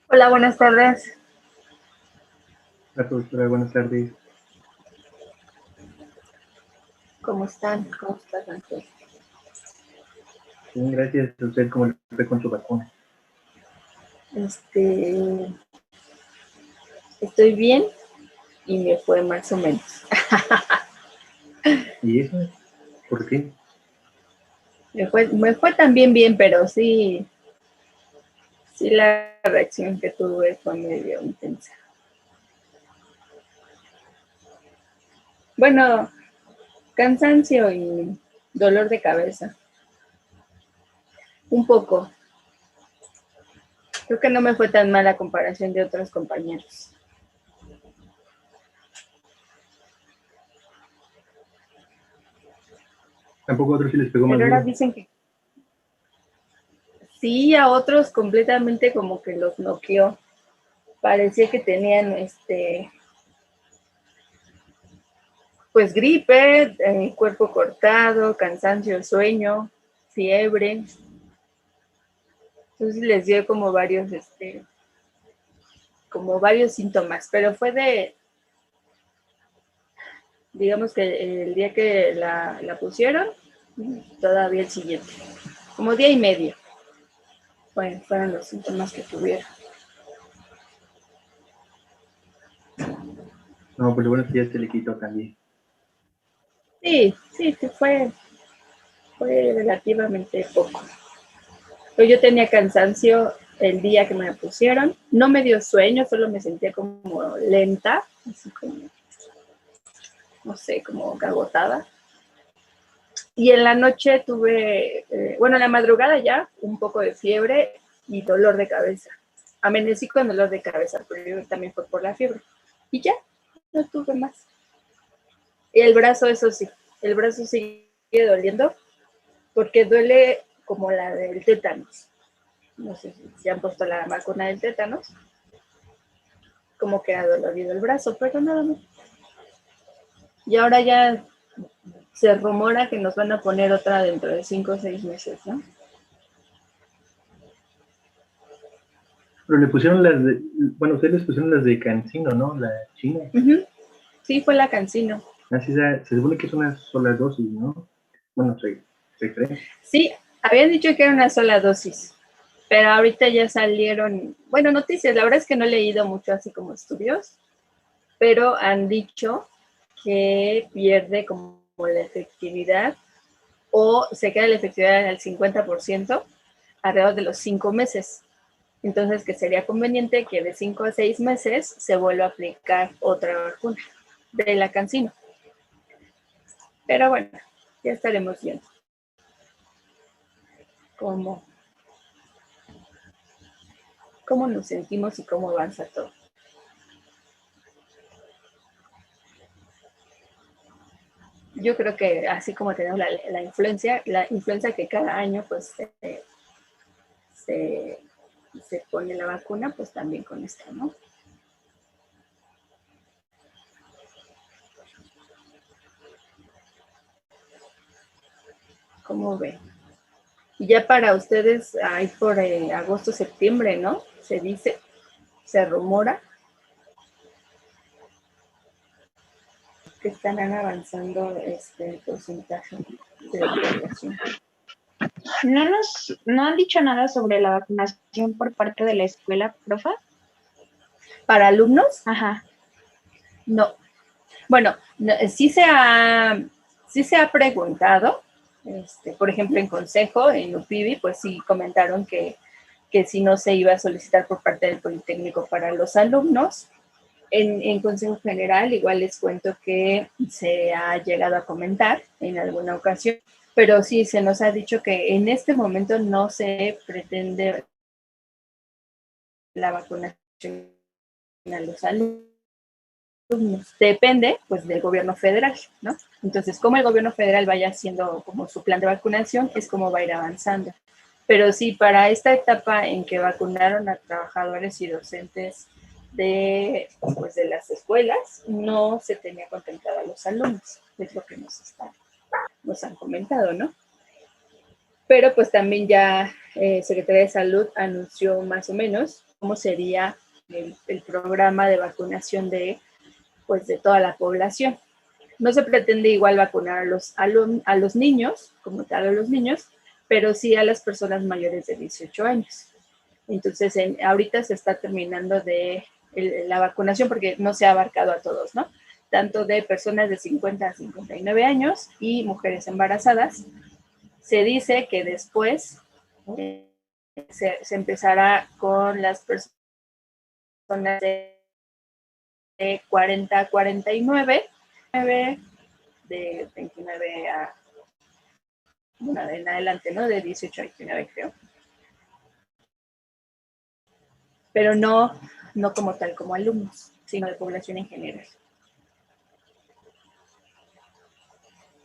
Hola, buenas tardes. Hola, profesora, buenas tardes. ¿Cómo están? ¿Cómo estás, Ángel? Bien, gracias a usted, ¿cómo le fue con su vacuna? Estoy bien y me fue más o menos. ¿Y eso? ¿Por qué? Me fue también bien, pero sí la reacción que tuve fue medio intensa. Bueno, cansancio y dolor de cabeza. Un poco. Creo que no me fue tan mal a comparación de otros compañeros. ¿Tampoco a otros sí les pegó más Pero ahora duro? dicen que sí, a otros completamente como que los noqueó. Parecía que tenían pues gripe, cuerpo cortado, cansancio, sueño, fiebre. Entonces les dio como varios síntomas, pero fue digamos que el día que la pusieron, todavía el siguiente, como día y medio, fueron los síntomas que tuvieron. No, pues lo bueno es que ya se le quitó también. Sí, fue relativamente poco. Pero yo tenía cansancio el día que me la pusieron. No me dio sueño, solo me sentía como lenta, así como, no sé, como agotada. Y en la noche tuve, bueno, en la madrugada ya, un poco de fiebre y dolor de cabeza. Amanecí con dolor de cabeza, pero también fue por la fiebre. Y ya, no tuve más. Y el brazo, eso sí, el brazo sigue doliendo porque duele como la del tétanos. No sé si se han puesto la vacuna del tétanos, como que ha dolorido el brazo, pero nada más. Y ahora ya se rumora que nos van a poner otra dentro de 5 o 6 meses, ¿no? Pero le pusieron las de, bueno, ustedes les pusieron las de Cancino, ¿no? La china. Uh-huh. Sí, fue la Cancino. Así se supone que es una sola dosis, ¿no? Bueno, se cree. Sí, habían dicho que era una sola dosis, pero ahorita ya salieron, bueno, noticias, la verdad es que no he leído mucho así como estudios, pero han dicho que pierde como la efectividad o se queda la efectividad al 50% alrededor de los 5 meses. Entonces, que sería conveniente que de 5 a 6 meses se vuelva a aplicar otra vacuna de la Cancino. Pero bueno, ya estaremos viendo cómo, cómo nos sentimos y cómo avanza todo. Yo creo que así como tenemos la influencia que cada año pues se, se pone la vacuna, pues también con esta, ¿no? ¿Cómo ven? Y ya para ustedes hay por agosto, septiembre, ¿no? Se dice, se rumora que están avanzando el porcentaje de vacunación. No han dicho nada sobre la vacunación por parte de la escuela, profa. ¿Para alumnos? Ajá. No. Bueno, no, sí se ha preguntado, por ejemplo, en consejo, en UPIBI, pues sí comentaron que si no se iba a solicitar por parte del Politécnico para los alumnos. En Consejo General, igual les cuento que se ha llegado a comentar en alguna ocasión, pero sí se nos ha dicho que en este momento no se pretende la vacunación a los alumnos. Depende, pues, del gobierno federal, ¿no? Entonces, como el gobierno federal vaya haciendo como su plan de vacunación, es como va a ir avanzando. Pero sí, para esta etapa en que vacunaron a trabajadores y docentes pues, de las escuelas, no se tenía contemplado a los alumnos, es lo que nos han comentado, ¿no? Pero pues también ya Secretaría de Salud anunció más o menos cómo sería el programa de vacunación pues, de toda la población. No se pretende igual vacunar a los niños, como tal a los niños, pero sí a las personas mayores de 18 años. Entonces, ahorita se está terminando la vacunación porque no se ha abarcado a todos, ¿no? Tanto de personas de 50 a 59 años y mujeres embarazadas. Se dice que después se empezará con las personas de 40 a 49, de 29 a, bueno, en adelante, ¿no? De 18 a 29, creo. Pero no como tal, como alumnos, sino de población en general.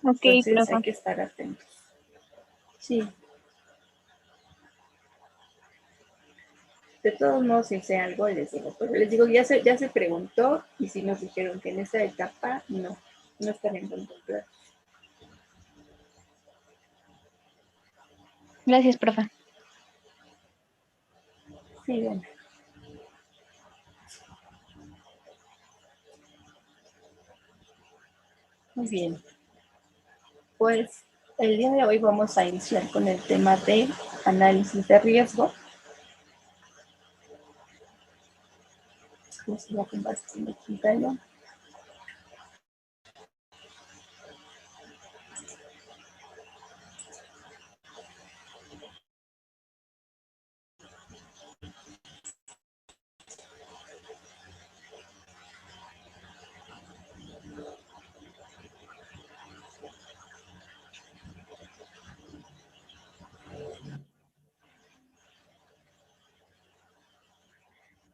Ok, Entonces profe. hay que estar atentos. Sí. De todos modos, si sé algo, les digo. Pero les digo, ya se preguntó y sí nos dijeron que en esa etapa no estarían contemplados. Gracias, profe. Sí, bueno. Muy bien. Pues el día de hoy vamos a iniciar con el tema de análisis de riesgo. Vamos a compartir mi pantalla.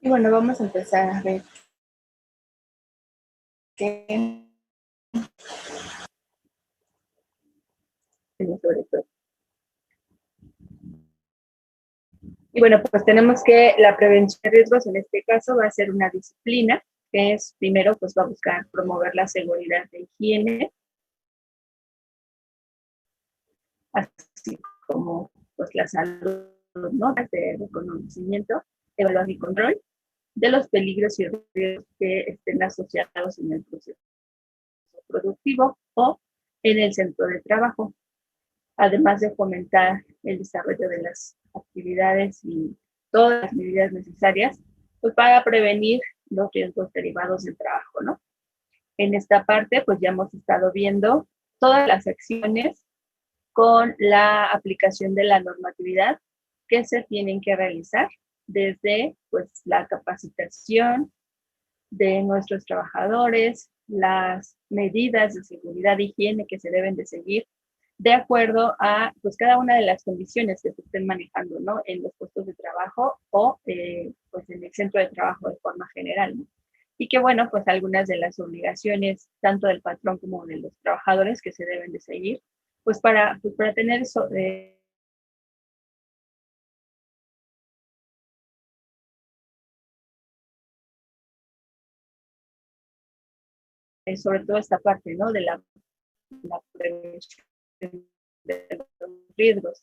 Y bueno, vamos a empezar a ver qué sobre todo. Y bueno, pues tenemos que la prevención de riesgos en este caso va a ser una disciplina que es, primero, pues va a buscar promover la seguridad de higiene, así como pues la salud, ¿no? De reconocimiento, evaluación y control de los peligros y riesgos que estén asociados en el proceso productivo o en el centro de trabajo, además de fomentar el desarrollo de las actividades y todas las medidas necesarias pues, para prevenir los riesgos derivados del trabajo, ¿no? En esta parte, pues ya hemos estado viendo todas las acciones con la aplicación de la normatividad que se tienen que realizar desde pues, la capacitación de nuestros trabajadores, las medidas de seguridad e higiene que se deben de seguir de acuerdo a pues, cada una de las condiciones que se estén manejando, ¿no? En los puestos de trabajo o pues, en el centro de trabajo de forma general, ¿no? Y que, bueno, pues algunas de las obligaciones, tanto del patrón como de los trabajadores que se deben de seguir, pues para tener eso, sobre todo esta parte, ¿no? De la prevención de los riesgos.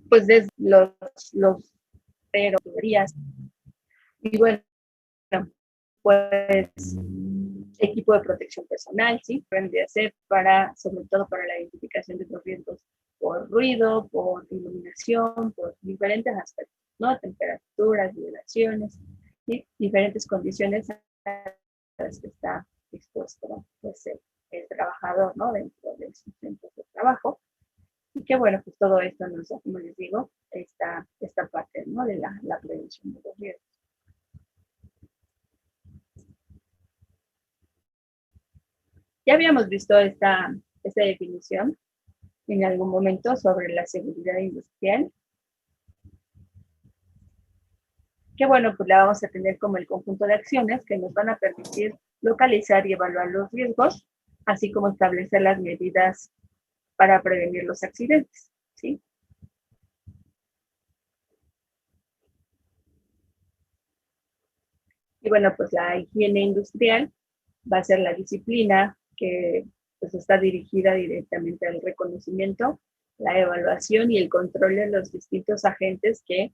Pues desde los tuberías, y bueno, pues equipo de protección personal, ¿sí? Pueden de hacer sobre todo para la identificación de los riesgos por ruido, por iluminación, por diferentes aspectos, ¿no? Temperaturas, vibraciones, ¿sí? Diferentes condiciones a las que está expuesto pues, el trabajador, ¿no? Dentro de sus centros de trabajo. Y que bueno, pues todo esto nos da, como les digo, esta parte, ¿no? De la prevención de los riesgos. Ya habíamos visto esta definición en algún momento sobre la seguridad industrial, que bueno, pues la vamos a tener como el conjunto de acciones que nos van a permitir localizar y evaluar los riesgos, así como establecer las medidas para prevenir los accidentes, ¿sí? Y bueno, pues la higiene industrial va a ser la disciplina que pues, está dirigida directamente al reconocimiento la evaluación y el control de los distintos agentes que,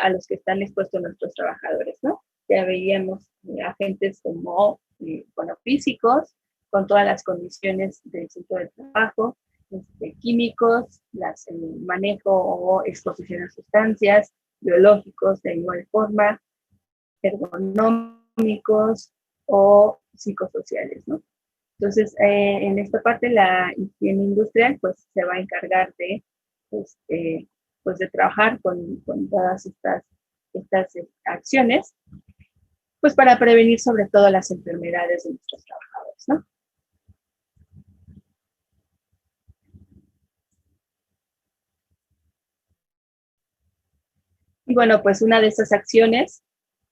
a los que están expuestos nuestros trabajadores, ¿no? Ya veíamos agentes como, bueno, físicos, con todas las condiciones del centro de trabajo, químicos, el manejo o exposición a sustancias, biológicos de igual forma, ergonómicos o psicosociales, ¿no? Entonces, en esta parte, la higiene industrial, pues, se va a encargar de, pues, de trabajar con todas estas acciones, pues, para prevenir sobre todo las enfermedades de nuestros trabajadores, ¿no? Y bueno, pues una de estas acciones,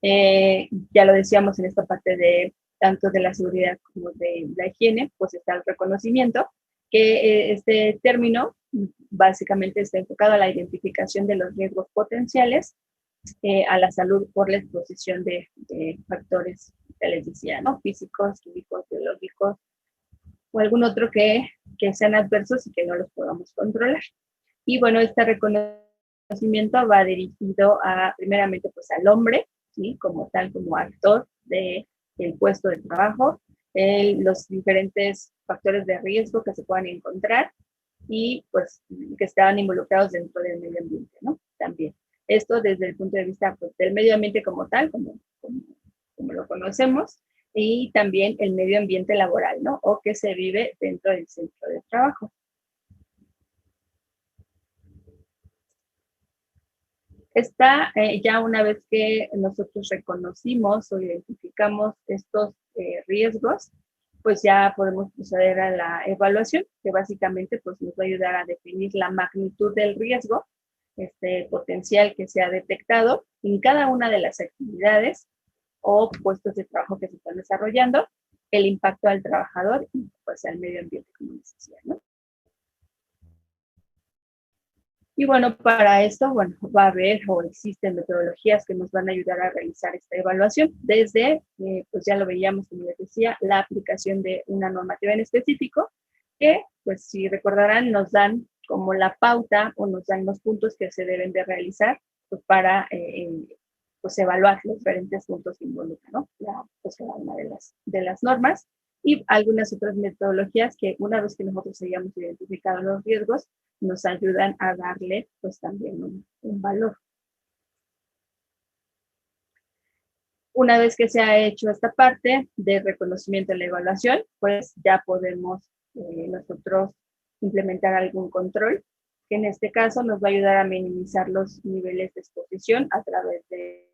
ya lo decíamos en esta parte de tanto de la seguridad como de la higiene, pues está el reconocimiento, que este término básicamente está enfocado a la identificación de los riesgos potenciales a la salud por la exposición de factores, que les decía, ¿no? Físicos, químicos, biológicos, o algún otro que sean adversos y que no los podamos controlar. Y bueno, este reconocimiento va dirigido primeramente, pues, al hombre, ¿sí? Como tal, como actor del puesto de trabajo, los diferentes factores de riesgo que se puedan encontrar y, pues, que estaban involucrados dentro del medio ambiente, ¿no? También. Esto desde el punto de vista, pues, del medio ambiente como tal, como lo conocemos, y también el medio ambiente laboral, ¿no? O que se vive dentro del centro de trabajo. Ya una vez que nosotros reconocimos o identificamos estos riesgos, pues ya podemos proceder a la evaluación, que básicamente, pues, nos va a ayudar a definir la magnitud del riesgo potencial que se ha detectado en cada una de las actividades o puestos de trabajo que se están desarrollando, el impacto al trabajador y, pues, al medio ambiente, como les decía, ¿no? Y bueno, para esto, bueno, va a haber o existen metodologías que nos van a ayudar a realizar esta evaluación, desde, pues ya lo veíamos, como les decía, la aplicación de una normativa en específico, que, pues, si recordarán, nos dan como la pauta o nos dan los puntos que se deben de realizar, pues, para pues, evaluar los diferentes puntos que involucran, ¿no? Pues, cada una de las normas y algunas otras metodologías que, una vez que nosotros hayamos identificado los riesgos, nos ayudan a darle, pues, también un valor. Una vez que se ha hecho esta parte de reconocimiento y la evaluación, pues ya podemos nosotros implementar algún control, que en este caso nos va a ayudar a minimizar los niveles de exposición a través de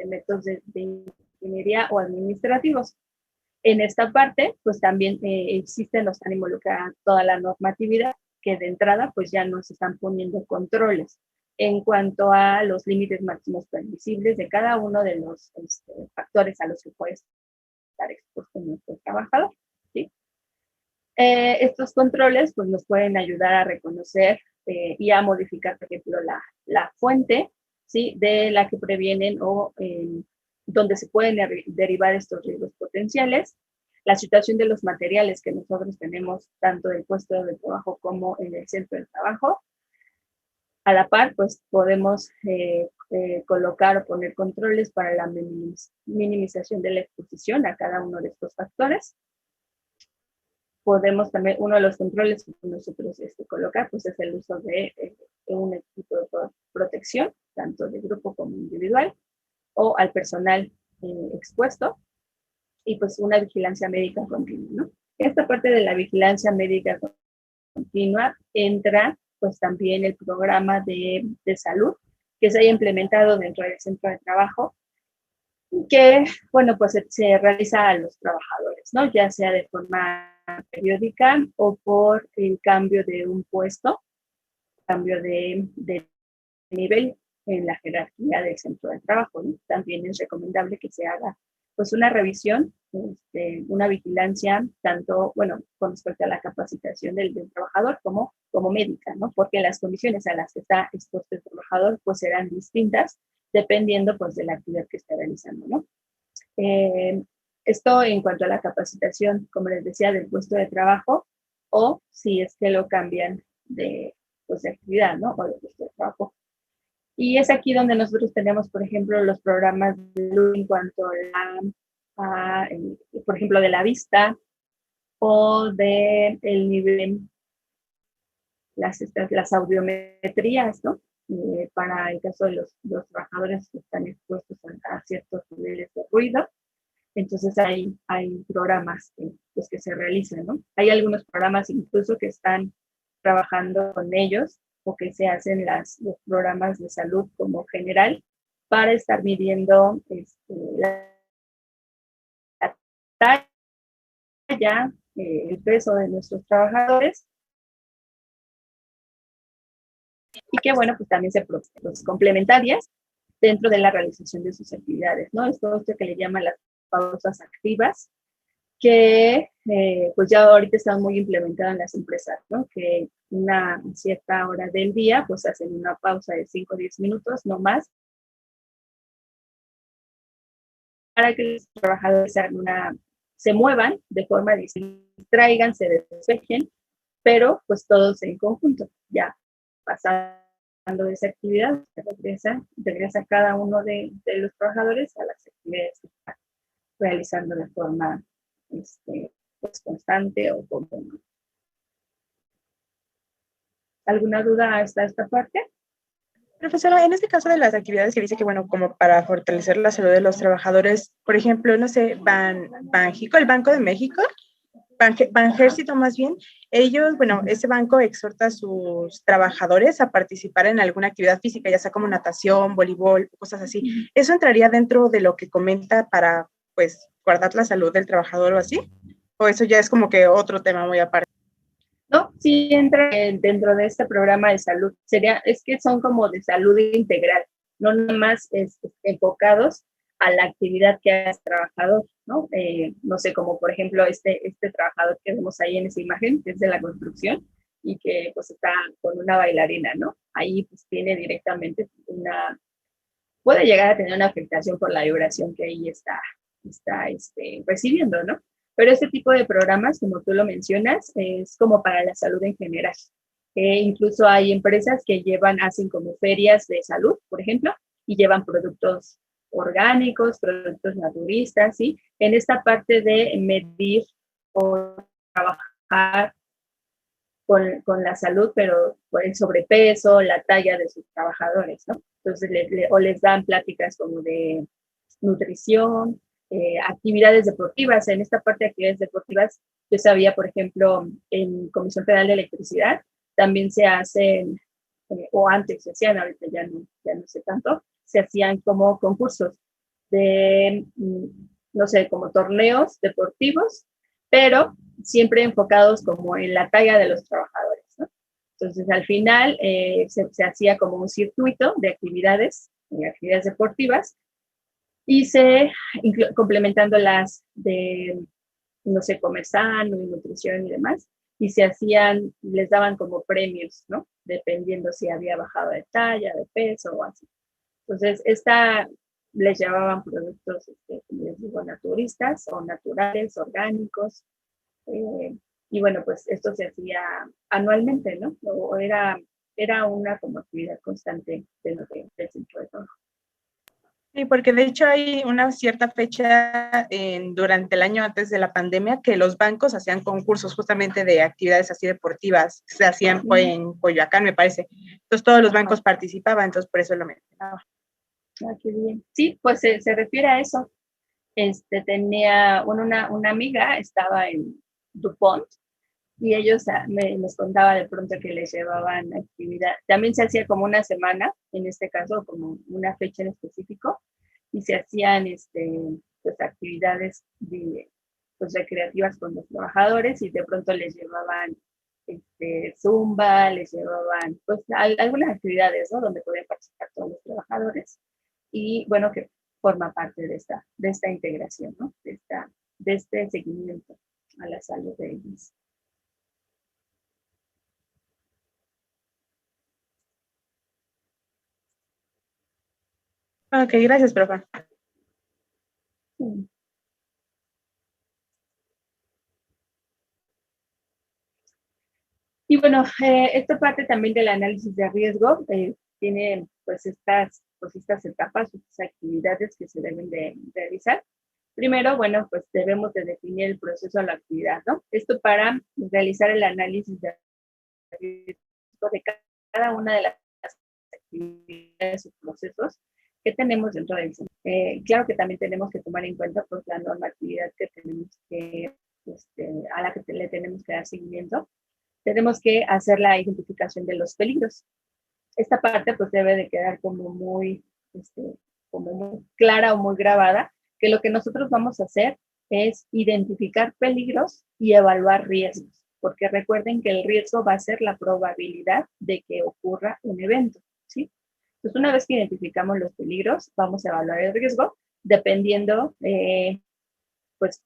métodos de ingeniería o administrativos. En esta parte, pues también existen, los están involucrada toda la normatividad, que de entrada, pues ya nos están poniendo controles en cuanto a los límites máximos permisibles de cada uno de los factores a los que puede estar expuesto nuestro trabajador, ¿sí? Estos controles, pues, nos pueden ayudar a reconocer y a modificar, por ejemplo, la fuente, ¿sí? De la que previenen o donde se pueden derivar estos riesgos potenciales, la situación de los materiales que nosotros tenemos tanto del puesto de trabajo como en el centro de trabajo. A la par, pues, podemos colocar o poner controles para la minimización de la exposición a cada uno de estos factores. Podemos también, uno de los controles que nosotros colocar, pues, es el uso de un equipo de protección, tanto de grupo como individual, o al personal expuesto, y, pues, una vigilancia médica continua, ¿no? Esta parte de la vigilancia médica continua entra, pues, también el programa de salud que se haya implementado dentro del centro de trabajo, que, bueno, pues se realiza a los trabajadores, ¿no? Ya sea de forma periódica o por el cambio de un puesto, cambio de nivel en la jerarquía del centro de trabajo, ¿no? También es recomendable que se haga, pues, una revisión, una vigilancia, tanto, bueno, con respecto a la capacitación del trabajador como médica, ¿no? Porque las condiciones a las que está expuesto el trabajador, pues, serán distintas dependiendo, pues, de la actividad que esté realizando, ¿no? Esto en cuanto a la capacitación, como les decía, del puesto de trabajo, o si es que lo cambian pues, de actividad, ¿no? O de puesto de trabajo. Y es aquí donde nosotros tenemos, por ejemplo, los programas de salud en cuanto por ejemplo, de la vista o de el nivel, las audiometrías, ¿no? Para el caso de los trabajadores que están expuestos a ciertos niveles de ruido. Entonces hay programas pues, que se realizan, ¿no? Hay algunos programas incluso que están trabajando con ellos o que se hacen los programas de salud como general para estar midiendo la talla, el peso de nuestros trabajadores y que, bueno, pues también se pues, complementarias dentro de la realización de sus actividades, ¿no? Esto que le llaman las pausas activas, que pues ya ahorita están muy implementadas en las empresas, ¿no? Que una cierta hora del día, pues hacen una pausa de 5 o 10 minutos, no más, para que los trabajadores se muevan de forma de se distraigan, se despejen, pero pues todos en conjunto, ya pasando de esa actividad, regresa cada uno de los trabajadores a las actividades que están realizando de forma pues, constante o común. ¿Alguna duda hasta esta parte? Profesora, en este caso de las actividades que dice que, bueno, como para fortalecer la salud de los trabajadores, por ejemplo, no sé, Banjico, el Banco de México, Banjército más bien, ellos, bueno, ese banco exhorta a sus trabajadores a participar en alguna actividad física, ya sea como natación, voleibol, cosas así. ¿Eso entraría dentro de lo que comenta para, pues, guardar la salud del trabajador o así? ¿O eso ya es como que otro tema muy aparte? No, sí entra dentro de este programa de salud. Es que son como de salud integral, no nada más enfocados a la actividad que hace el trabajador, ¿no? No sé, como por ejemplo este trabajador que vemos ahí en esa imagen, que es de la construcción y que pues está con una bailarina, ¿no? Ahí pues tiene directamente puede llegar a tener una afectación por la vibración que ahí está recibiendo, ¿no? Pero este tipo de programas, como tú lo mencionas, es como para la salud en general. Incluso hay empresas que hacen como ferias de salud, por ejemplo, y llevan productos orgánicos, productos naturistas, ¿sí? En esta parte de medir o trabajar con la salud, pero por el sobrepeso, la talla de sus trabajadores, ¿no? Entonces, o les dan pláticas como de nutrición, actividades deportivas. En esta parte de actividades deportivas, yo sabía, por ejemplo, en Comisión Federal de Electricidad, también se hacen, o antes se hacían, ahorita ya no sé tanto, se hacían como concursos de, no sé, como torneos deportivos, pero siempre enfocados como en la talla de los trabajadores, ¿no? Entonces, al final se hacía como un circuito de actividades deportivas y complementando las de, no sé, comer sano y nutrición y demás, y les daban como premios, ¿no? Dependiendo si había bajado de talla, de peso o así. Entonces, les llevaban productos, como les digo, naturistas o naturales, orgánicos, y bueno, pues esto se hacía anualmente, ¿no? O era una como actividad constante del centro de trabajo. Sí, porque de hecho hay una cierta fecha durante el año antes de la pandemia que los bancos hacían concursos justamente de actividades así deportivas, se hacían en Coyoacán, me parece. Entonces todos los bancos participaban, entonces por eso lo mencionaba. Ah, qué bien. Sí, pues se refiere a eso. Tenía una amiga, estaba en DuPont, y ellos les contaba de pronto que les llevaban actividad. También se hacía como una semana, en este caso, como una fecha en específico, y se hacían pues, actividades pues, recreativas con los trabajadores y de pronto les llevaban zumba, les llevaban pues, algunas actividades, ¿no? Donde podían participar todos los trabajadores. Y bueno, que forma parte de esta integración, ¿no? De este seguimiento a la salud de ellos. Ok, gracias, profe. Y bueno, esta parte también del análisis de riesgo tiene pues estas etapas, estas actividades que se deben de realizar. Primero, bueno, pues debemos de definir el proceso de la actividad, ¿no? Esto para realizar el análisis de riesgo de cada una de las actividades o procesos que tenemos dentro del centro. Claro que también tenemos que tomar en cuenta pues la normatividad que tenemos que, a la que le tenemos que dar seguimiento. Tenemos que hacer la identificación de los peligros. Esta parte pues debe de quedar como muy clara o muy grabada, que lo que nosotros vamos a hacer es identificar peligros y evaluar riesgos, porque recuerden que el riesgo va a ser la probabilidad de que ocurra un evento, ¿sí? Entonces, una vez que identificamos los peligros, vamos a evaluar el riesgo, dependiendo, pues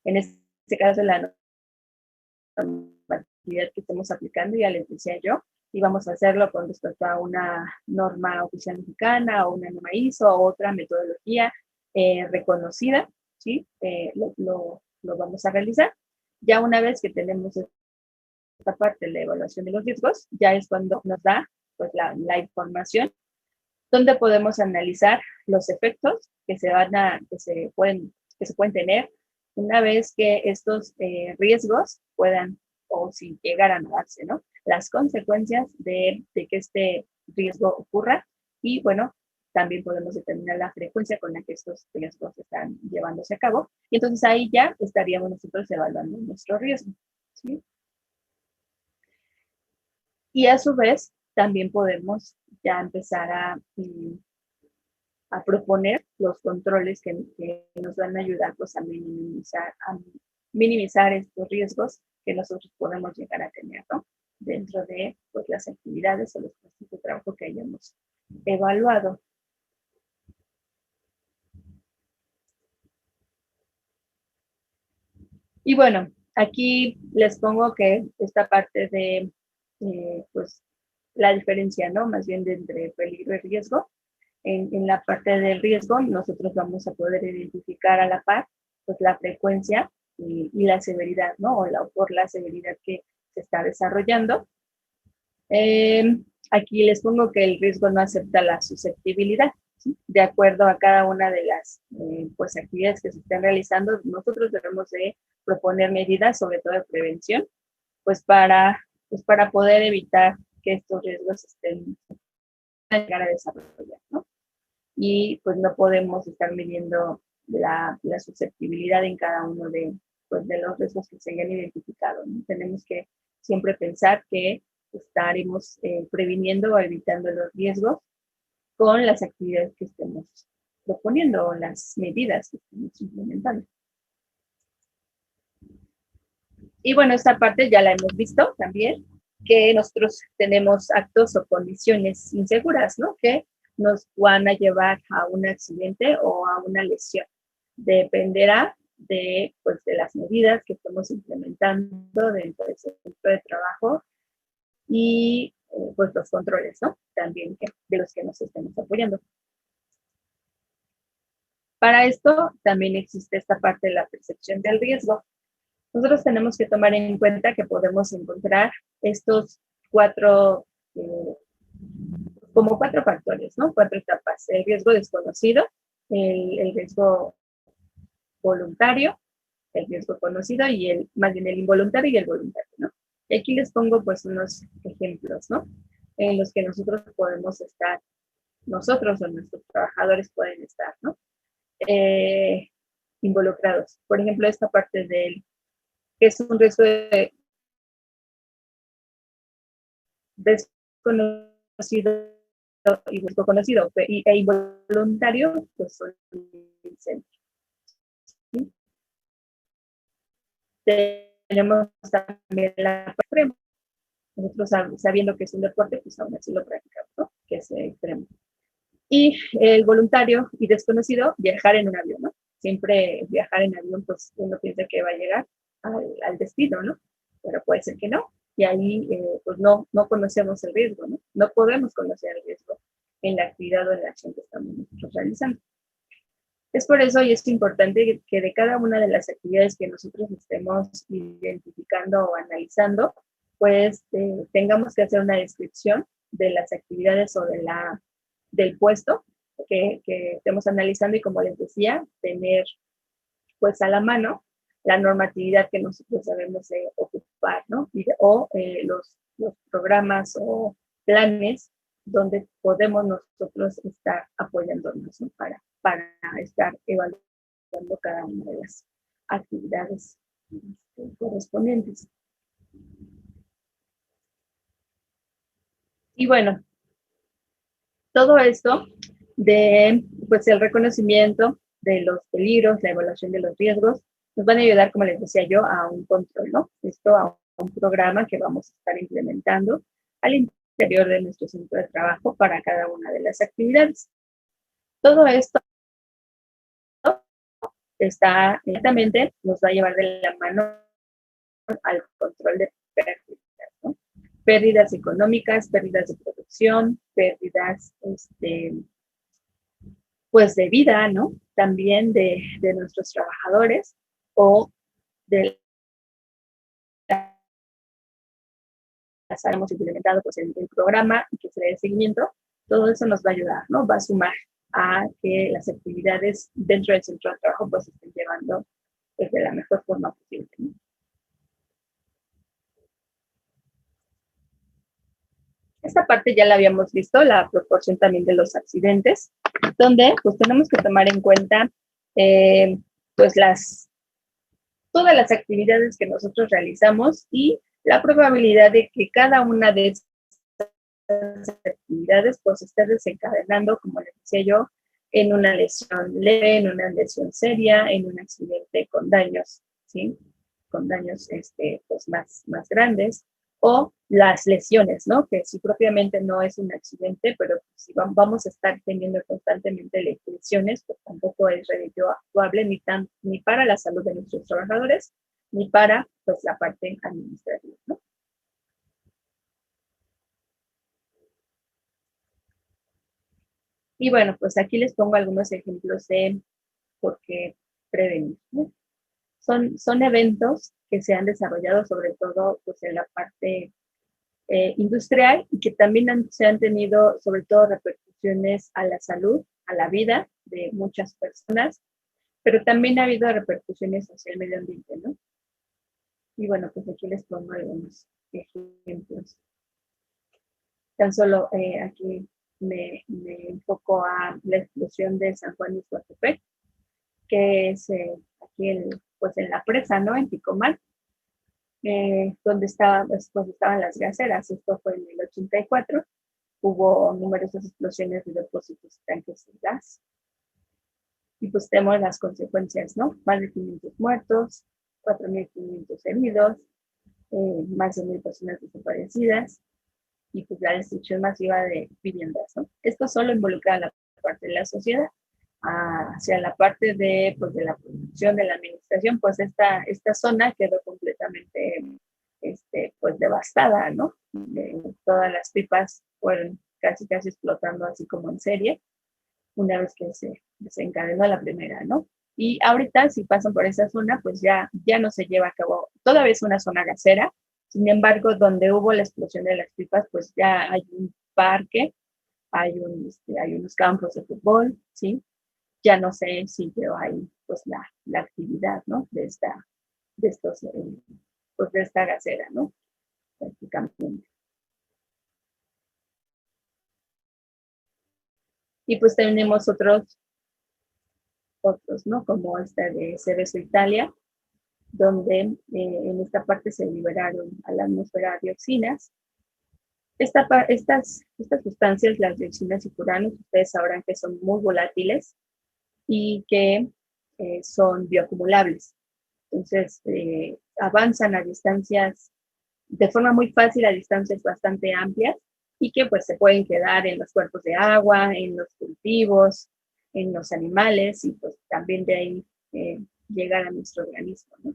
en este caso, la normatividad que estemos aplicando, ya les decía yo, y vamos a hacerlo con respecto a una norma oficial mexicana o una norma ISO o otra metodología reconocida, ¿sí? Lo vamos a realizar. Ya una vez que tenemos esta parte, la evaluación de los riesgos, ya es cuando nos da pues, la información donde podemos analizar los efectos que se pueden tener una vez que estos riesgos puedan, o si llegaran a darse, ¿no? Las consecuencias de que este riesgo ocurra y, bueno, también podemos determinar la frecuencia con la que estos riesgos están llevándose a cabo. Y entonces ahí ya estaríamos nosotros evaluando nuestro riesgo, ¿sí? Y a su vez, también podemos ya empezar a proponer los controles que nos van a ayudar pues, a minimizar estos riesgos que nosotros podemos llegar a tener, ¿no? Dentro de pues, las actividades o los puestos de trabajo que hayamos evaluado. Y bueno, aquí les pongo que esta parte de pues, la diferencia, ¿no? Más bien entre peligro y riesgo. En la parte del riesgo, nosotros vamos a poder identificar a la par pues, la frecuencia y la severidad, ¿no? Por la severidad que se está desarrollando. Aquí les pongo que el riesgo no acepta la susceptibilidad, ¿sí? De acuerdo a cada una de las pues, actividades que se estén realizando, nosotros debemos de proponer medidas, sobre todo de prevención, pues para poder evitar que estos riesgos estén a llegar a desarrollar, ¿no? Y pues no podemos estar midiendo la susceptibilidad en cada uno pues, de los riesgos que se hayan identificado, ¿no? Tenemos que siempre pensar que estaremos previniendo o evitando los riesgos con las actividades que estemos proponiendo o las medidas que estemos implementando. Y bueno, esta parte ya la hemos visto también, que nosotros tenemos actos o condiciones inseguras, ¿no? Que nos van a llevar a un accidente o a una lesión. Dependerá pues, de las medidas que estemos implementando dentro del centro de trabajo y pues los controles, ¿no? También de los que nos estemos apoyando. Para esto también existe esta parte de la percepción del riesgo. Nosotros tenemos que tomar en cuenta que podemos encontrar estos como cuatro factores, ¿no? 4 etapas. El riesgo desconocido, el riesgo voluntario, el riesgo conocido y más bien el involuntario y el voluntario, ¿no? Y aquí les pongo pues unos ejemplos, ¿no? En los que nosotros podemos estar, nosotros o nuestros trabajadores pueden estar, ¿no? Involucrados. Por ejemplo, esta parte del que es un riesgo desconocido y riesgo conocido e involuntario, pues son incendios. ¿Sí? Tenemos también la extrema. Nosotros sabiendo que es un deporte, pues aún así lo practicamos, ¿no? Que es extremo. Y el voluntario y desconocido, viajar en un avión, ¿no? Siempre viajar en avión, pues uno piensa que va a llegar al destino, ¿no? Pero puede ser que no. Y ahí, pues no conocemos el riesgo, ¿no? No podemos conocer el riesgo en la actividad o en la acción que estamos nosotros realizando. Es por eso y es importante que de cada una de las actividades que nosotros estemos identificando o analizando, pues tengamos que hacer una descripción de las actividades o del puesto que estemos analizando y, como les decía, tener pues a la mano la normatividad que nosotros debemos ocupar, ¿no? O los programas o planes donde podemos nosotros estar apoyándonos, ¿no? para estar evaluando cada una de las actividades correspondientes. Y bueno, todo esto de pues el reconocimiento de los peligros, la evaluación de los riesgos, nos van a ayudar, como les decía yo, a un control, ¿no? Esto a un programa que vamos a estar implementando al interior de nuestro centro de trabajo para cada una de las actividades. Todo esto está, exactamente, nos va a llevar de la mano al control de pérdidas, ¿no? Pérdidas económicas, pérdidas de producción, pérdidas, pues de vida, ¿no? También de nuestros trabajadores o de las hemos implementado pues el programa y que se le dé seguimiento. Todo eso nos va a ayudar, ¿no? Va a sumar a que las actividades dentro del centro de trabajo pues se estén llevando pues, de la mejor forma posible, ¿no? Esta parte ya la habíamos visto, la proporción también de los accidentes, donde pues tenemos que tomar en cuenta pues todas las actividades que nosotros realizamos y la probabilidad de que cada una de estas actividades pues esté desencadenando, como les decía yo, en una lesión leve, en una lesión seria, en un accidente con daños, ¿sí? Con daños pues más grandes, o las lesiones, ¿no? Que si propiamente no es un accidente, pero si vamos a estar teniendo constantemente lesiones, pues tampoco es redituable ni para la salud de nuestros trabajadores, ni para pues la parte administrativa, ¿no? Y bueno, pues aquí les pongo algunos ejemplos de por qué prevenir, ¿no? Son eventos que se han desarrollado sobre todo pues, en la parte industrial y que también se han tenido sobre todo repercusiones a la salud, a la vida de muchas personas, pero también ha habido repercusiones hacia el medio ambiente, ¿no? Y bueno, pues aquí les pongo algunos ejemplos. Tan solo aquí me enfoco a la explosión de San Juan Ixhuatepec, que es aquí pues en la presa, ¿no? En Ticomán, donde estaban las gaseras. Esto fue en el 84. Hubo numerosas explosiones de depósitos y tanques de gas. Y pues tenemos las consecuencias, ¿no? Más de 500 muertos, 4.500 heridos, más de 1.000 personas desaparecidas y pues la destrucción masiva de viviendas, ¿no? Esto solo involucra a la parte de la sociedad. Hacia la parte pues, de la producción, de la administración, pues esta zona quedó completamente pues devastada, ¿no? Todas las pipas fueron casi explotando así como en serie, una vez que se desencadenó la primera, ¿no? Y ahorita, si pasan por esa zona, pues ya no se lleva a cabo, todavía es una zona gasera, sin embargo, donde hubo la explosión de las pipas, pues ya hay un parque, hay unos campos de fútbol, ¿sí? Ya no sé si pero hay pues la actividad, ¿no? De pues de esta gasera, ¿no? Prácticamente. Y pues tenemos otros, ¿no? Como esta de Seveso, Italia, donde en esta parte se liberaron a la atmósfera dioxinas. Estas sustancias, las dioxinas y furanos, ustedes sabrán que son muy volátiles y que son bioacumulables. Entonces, avanzan a distancias, de forma muy fácil, a distancias bastante amplias y que pues se pueden quedar en los cuerpos de agua, en los cultivos, en los animales y pues también de ahí llegar a nuestro organismo, ¿no?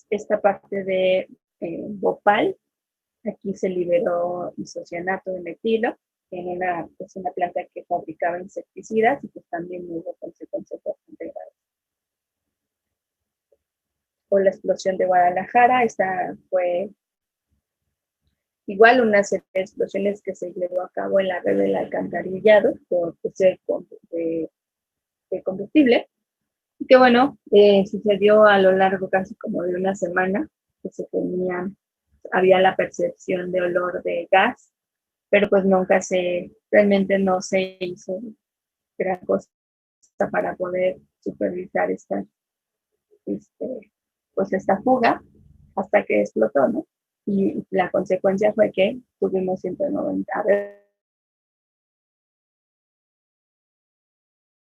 Esta parte de Bhopal, aquí se liberó isocianato de metilo, pues una planta que fabricaba insecticidas y pues también hubo consecuencias bastante graves. O la explosión de Guadalajara, esta fue igual una serie de explosiones que se llevó a cabo en la red del alcantarillado por ser de combustible, que bueno, sucedió a lo largo casi como de una semana, que había la percepción de olor de gas, pero pues realmente no se hizo gran cosa para poder supervisar pues esta fuga hasta que explotó, ¿no? Y la consecuencia fue que tuvimos 190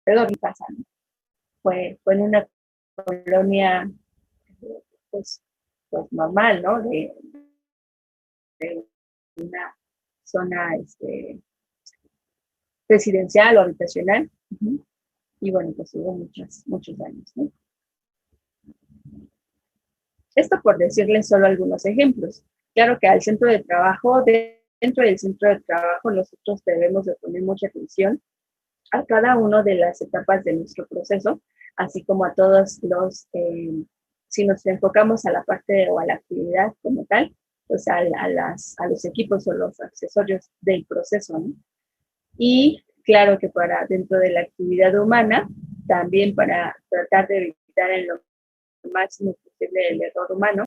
alrededor de casa, ¿no? Fue en una colonia pues, pues normal, ¿no? De una zona residencial o habitacional. Uh-huh. Y bueno, pues hubo muchos daños, ¿no? Esto por decirles solo algunos ejemplos. Claro que al centro de trabajo, dentro del centro de trabajo, nosotros debemos de poner mucha atención a cada una de las etapas de nuestro proceso, así como a todos si nos enfocamos a la parte o a la actividad como tal, pues a los equipos o los accesorios del proceso, ¿no? Y claro que dentro de la actividad humana, también para tratar de evitar en lo máximo posible el error humano,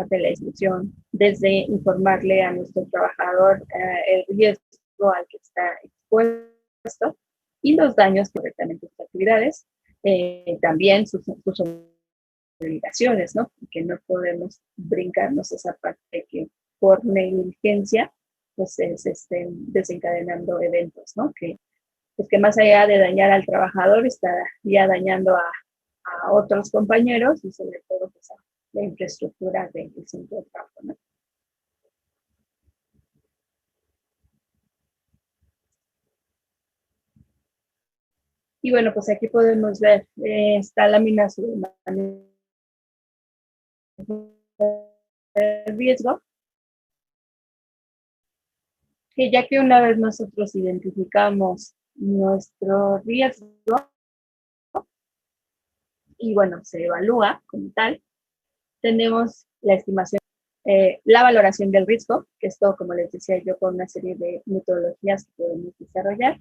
de la instrucción, desde informarle a nuestro trabajador el riesgo al que está expuesto y los daños correctamente sus actividades, también sus obligaciones, ¿no? Que no podemos brincarnos esa parte que por negligencia pues se estén desencadenando eventos, ¿no? Pues que más allá de dañar al trabajador, está ya dañando a otros compañeros y sobre todo pues, a la infraestructura del centro de trabajo, ¿no? Y bueno, pues aquí podemos ver esta lámina sobre el riesgo, que ya que una vez nosotros identificamos nuestro riesgo y bueno, se evalúa como tal, tenemos la estimación, la valoración del riesgo, que esto, como les decía yo, con una serie de metodologías que podemos desarrollar.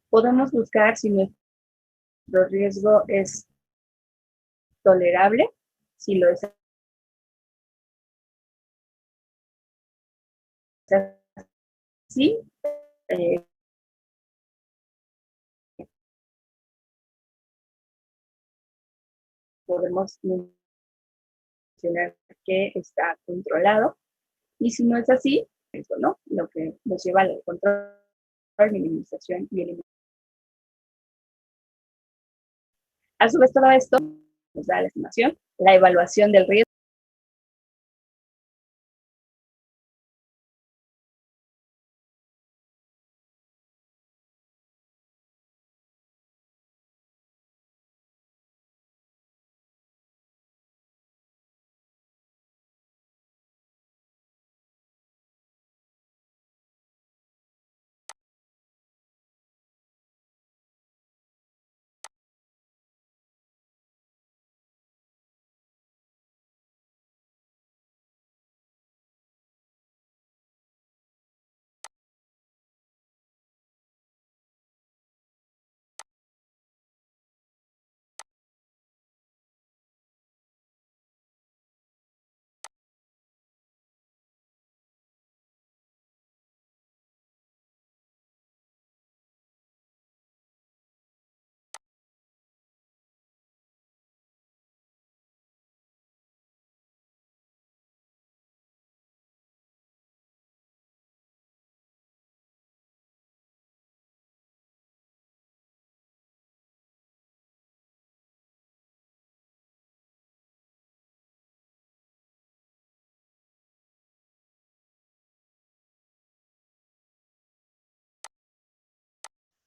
Podemos buscar si nuestro riesgo es tolerable, si lo es así, podemos mencionar que está controlado, y si no es así, eso, ¿no? Lo que nos lleva al control, minimización y eliminación. A su vez, todo esto nos da la estimación, la evaluación del riesgo.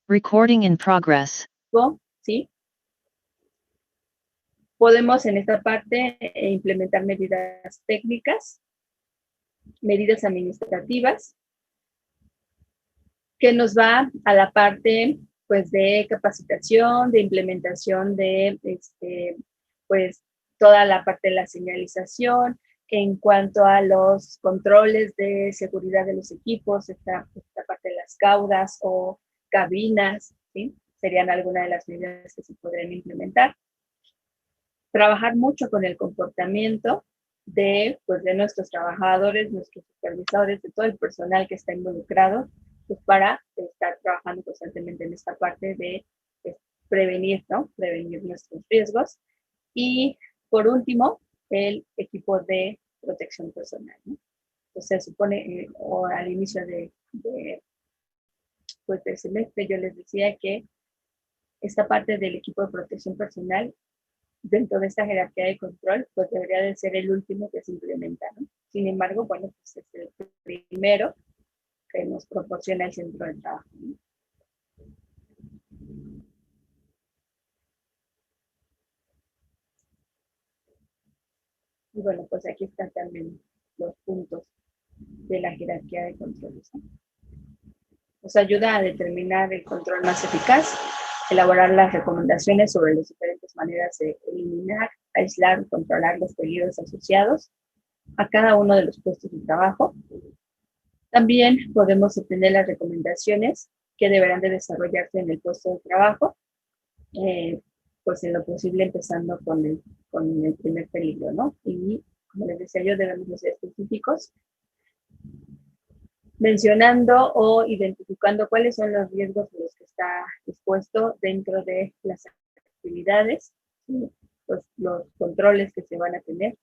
Recording in progress. ¿Sí? Podemos en esta parte implementar medidas técnicas, medidas administrativas, que nos va a la parte pues de capacitación, de implementación de pues toda la parte de la señalización, en cuanto a los controles de seguridad de los equipos, esta parte de las caudas o cabinas, ¿sí? Serían algunas de las medidas que se podrían implementar. Trabajar mucho con el comportamiento de nuestros trabajadores, nuestros supervisores, de todo el personal que está involucrado, pues para estar trabajando constantemente en esta parte de prevenir, ¿no? Prevenir nuestros riesgos. Y por último, el equipo de protección personal, ¿no? Entonces, se supone, o al inicio pues, del semestre, yo les decía que esta parte del equipo de protección personal, dentro de esta jerarquía de control, pues debería de ser el último que se implementa, ¿no? Sin embargo, bueno, pues es el primero que nos proporciona el centro de trabajo, ¿no? Y bueno, pues aquí están también los puntos de la jerarquía de controles, ¿no? Nos ayuda a determinar el control más eficaz, elaborar las recomendaciones sobre las diferentes maneras de eliminar, aislar y controlar los peligros asociados a cada uno de los puestos de trabajo. También podemos obtener las recomendaciones que deberán de desarrollarse en el puesto de trabajo, pues en lo posible empezando con el primer peligro, ¿no? Y como les decía yo, debemos de ser específicos, mencionando o identificando cuáles son los riesgos a los que está expuesto dentro de las actividades, los controles que se van a tener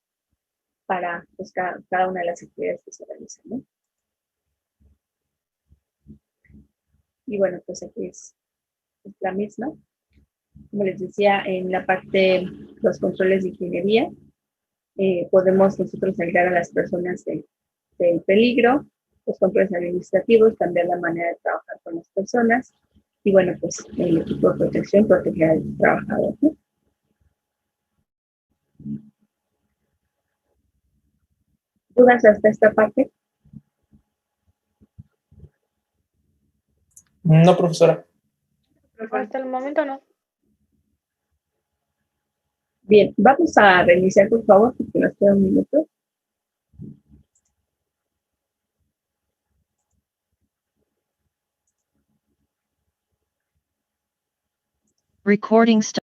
para pues, cada una de las actividades que se realizan, ¿no? Y bueno, pues aquí es la misma. Como les decía, en la parte, los controles de ingeniería, podemos nosotros ayudar a las personas del peligro, los controles administrativos, cambiar la manera de trabajar con las personas, y bueno, pues el equipo de protección proteger al trabajador, ¿no? ¿Dudas hasta esta parte? No, profesora. Hasta el momento no. Bien, vamos a reiniciar, por favor, porque nos queda un minuto. Recording stop.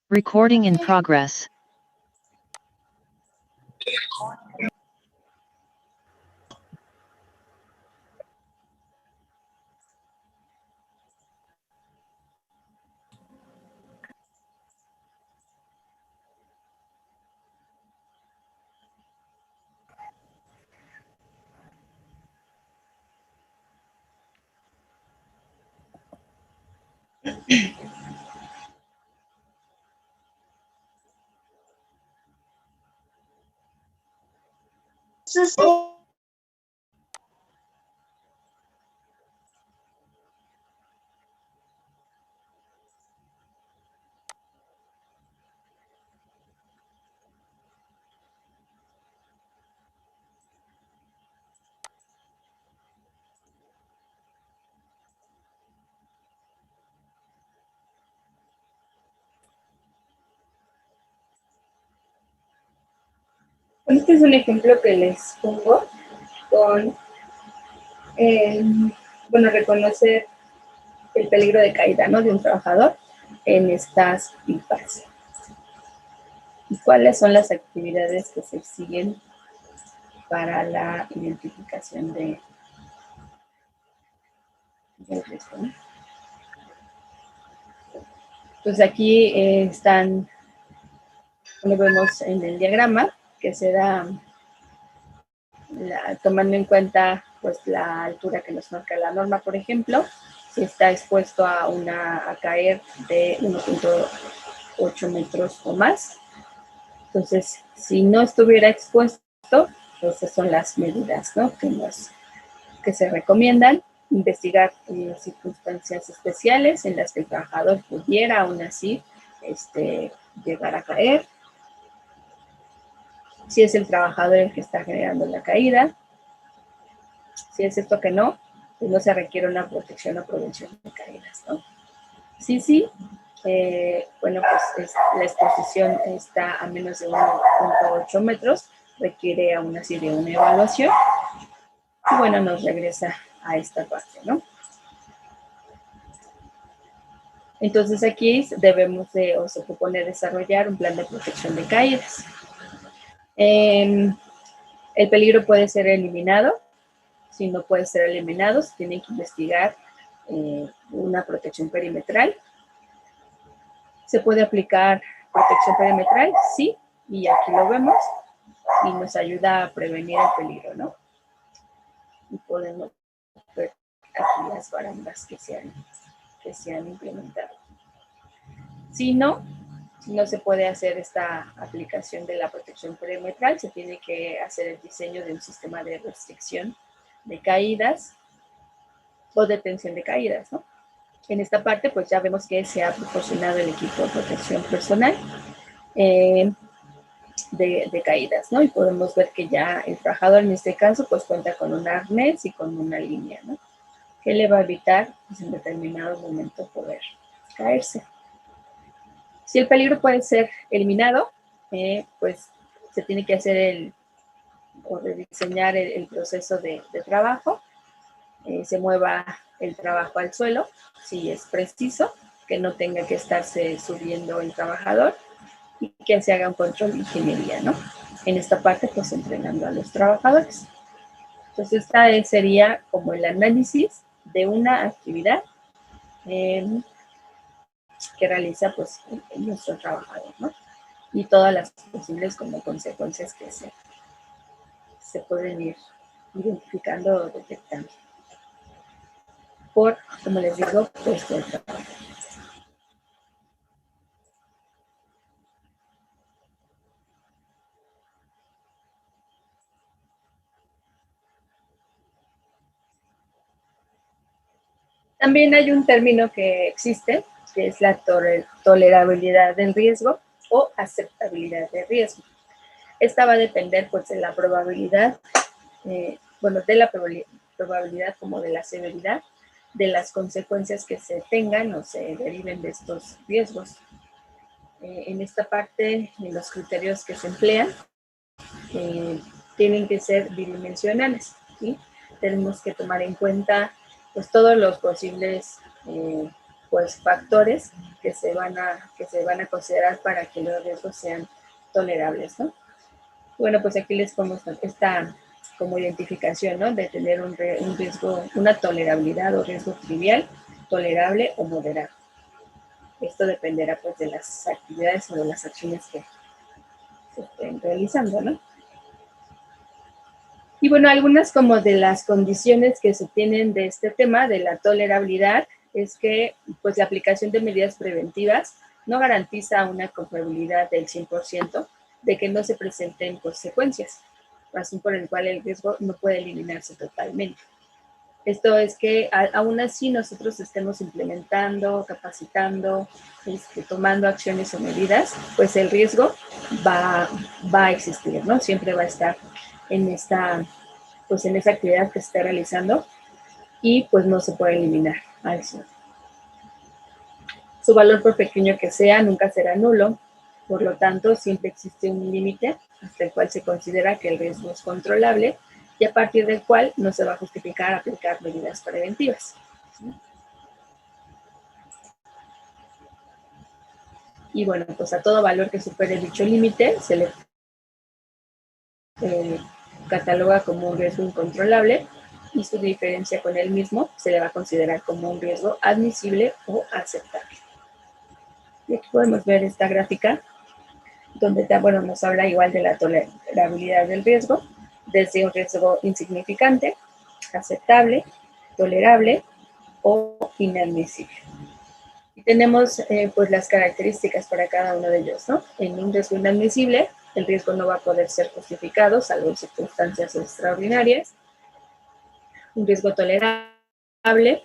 Recording in progress. Este es un ejemplo que les pongo con, reconocer el peligro de caída, ¿no?, de un trabajador en estas pipas. ¿Y cuáles son las actividades que se siguen para la identificación del riesgo, ¿no? Pues aquí están, lo vemos en el diagrama, que se da tomando en cuenta pues la altura que nos marca la norma, por ejemplo, si está expuesto a caer de 1.8 metros o más. Entonces, si no estuviera expuesto, pues esas son las medidas, ¿no?, que se recomiendan. Investigar circunstancias especiales en las que el trabajador pudiera aún así llegar a caer. Si es el trabajador el que está generando la caída. Si es esto que no, pues no se requiere una protección o prevención de caídas, ¿no? Sí, pues la exposición está a menos de 1.8 metros, requiere aún así de una evaluación. Y bueno, nos regresa a esta parte, ¿no? Entonces aquí debemos o se propone desarrollar un plan de protección de caídas. El peligro puede ser eliminado. Si no puede ser eliminado, se tiene que investigar una protección perimetral. ¿Se puede aplicar protección perimetral? Sí, y aquí lo vemos, y nos ayuda a prevenir el peligro, ¿no? Y podemos ver aquí las barandas que se han implementado. Si no se puede hacer esta aplicación de la protección perimetral, se tiene que hacer el diseño de un sistema de restricción de caídas o detención de caídas, ¿no? En esta parte, pues ya vemos que se ha proporcionado el equipo de protección personal de caídas, ¿no? Y podemos ver que ya el trabajador en este caso, pues cuenta con un arnés y con una línea, ¿no?, que le va a evitar, pues, en determinado momento poder caerse. Si el peligro puede ser eliminado, pues se tiene que hacer o rediseñar el proceso de trabajo. Se mueva el trabajo al suelo, si es preciso, que no tenga que estarse subiendo el trabajador y que se haga un control de ingeniería, ¿no? En esta parte, pues entrenando a los trabajadores. Entonces, esta sería como el análisis de una actividad que realiza pues nuestro trabajador, ¿no? Y todas las posibles como consecuencias que se pueden ir identificando o detectando por, como les digo, puesto de trabajo. También hay un término que existe, que es la tolerabilidad del riesgo o aceptabilidad del riesgo. Esta va a depender pues de la probabilidad, de la probabilidad como de la severidad de las consecuencias que se tengan o se deriven de estos riesgos. En esta parte, los criterios que se emplean tienen que ser bidimensionales, ¿sí? Tenemos que tomar en cuenta pues todos los posibles pues factores que se van a considerar para que los riesgos sean tolerables, ¿no? Bueno, pues aquí les pongo esta como identificación, ¿no?, de tener un riesgo, una tolerabilidad o riesgo trivial, tolerable o moderado. Esto dependerá pues de las actividades o de las acciones que se estén realizando, ¿no? Y bueno, algunas como de las condiciones que se tienen de este tema, de la tolerabilidad, es que pues la aplicación de medidas preventivas no garantiza una confiabilidad del 100% de que no se presenten consecuencias, razón por la cual el riesgo no puede eliminarse totalmente. Esto es que aún así nosotros estemos implementando, capacitando, tomando acciones o medidas, pues el riesgo va a existir, ¿no? Siempre va a estar en esa actividad que se está realizando y pues no se puede eliminar al 100%. Su valor, por pequeño que sea, nunca será nulo, por lo tanto siempre existe un límite hasta el cual se considera que el riesgo es controlable y a partir del cual no se va a justificar aplicar medidas preventivas. ¿Sí? Y bueno, pues a todo valor que supere dicho límite se le cataloga como un riesgo incontrolable y su diferencia con el mismo se le va a considerar como un riesgo admisible o aceptable. Y aquí podemos ver esta gráfica donde bueno, nos habla igual de la tolerabilidad del riesgo, desde un riesgo insignificante, aceptable, tolerable o inadmisible. Y tenemos pues las características para cada uno de ellos, ¿no? En un riesgo inadmisible, el riesgo no va a poder ser justificado, salvo en circunstancias extraordinarias. Un riesgo tolerable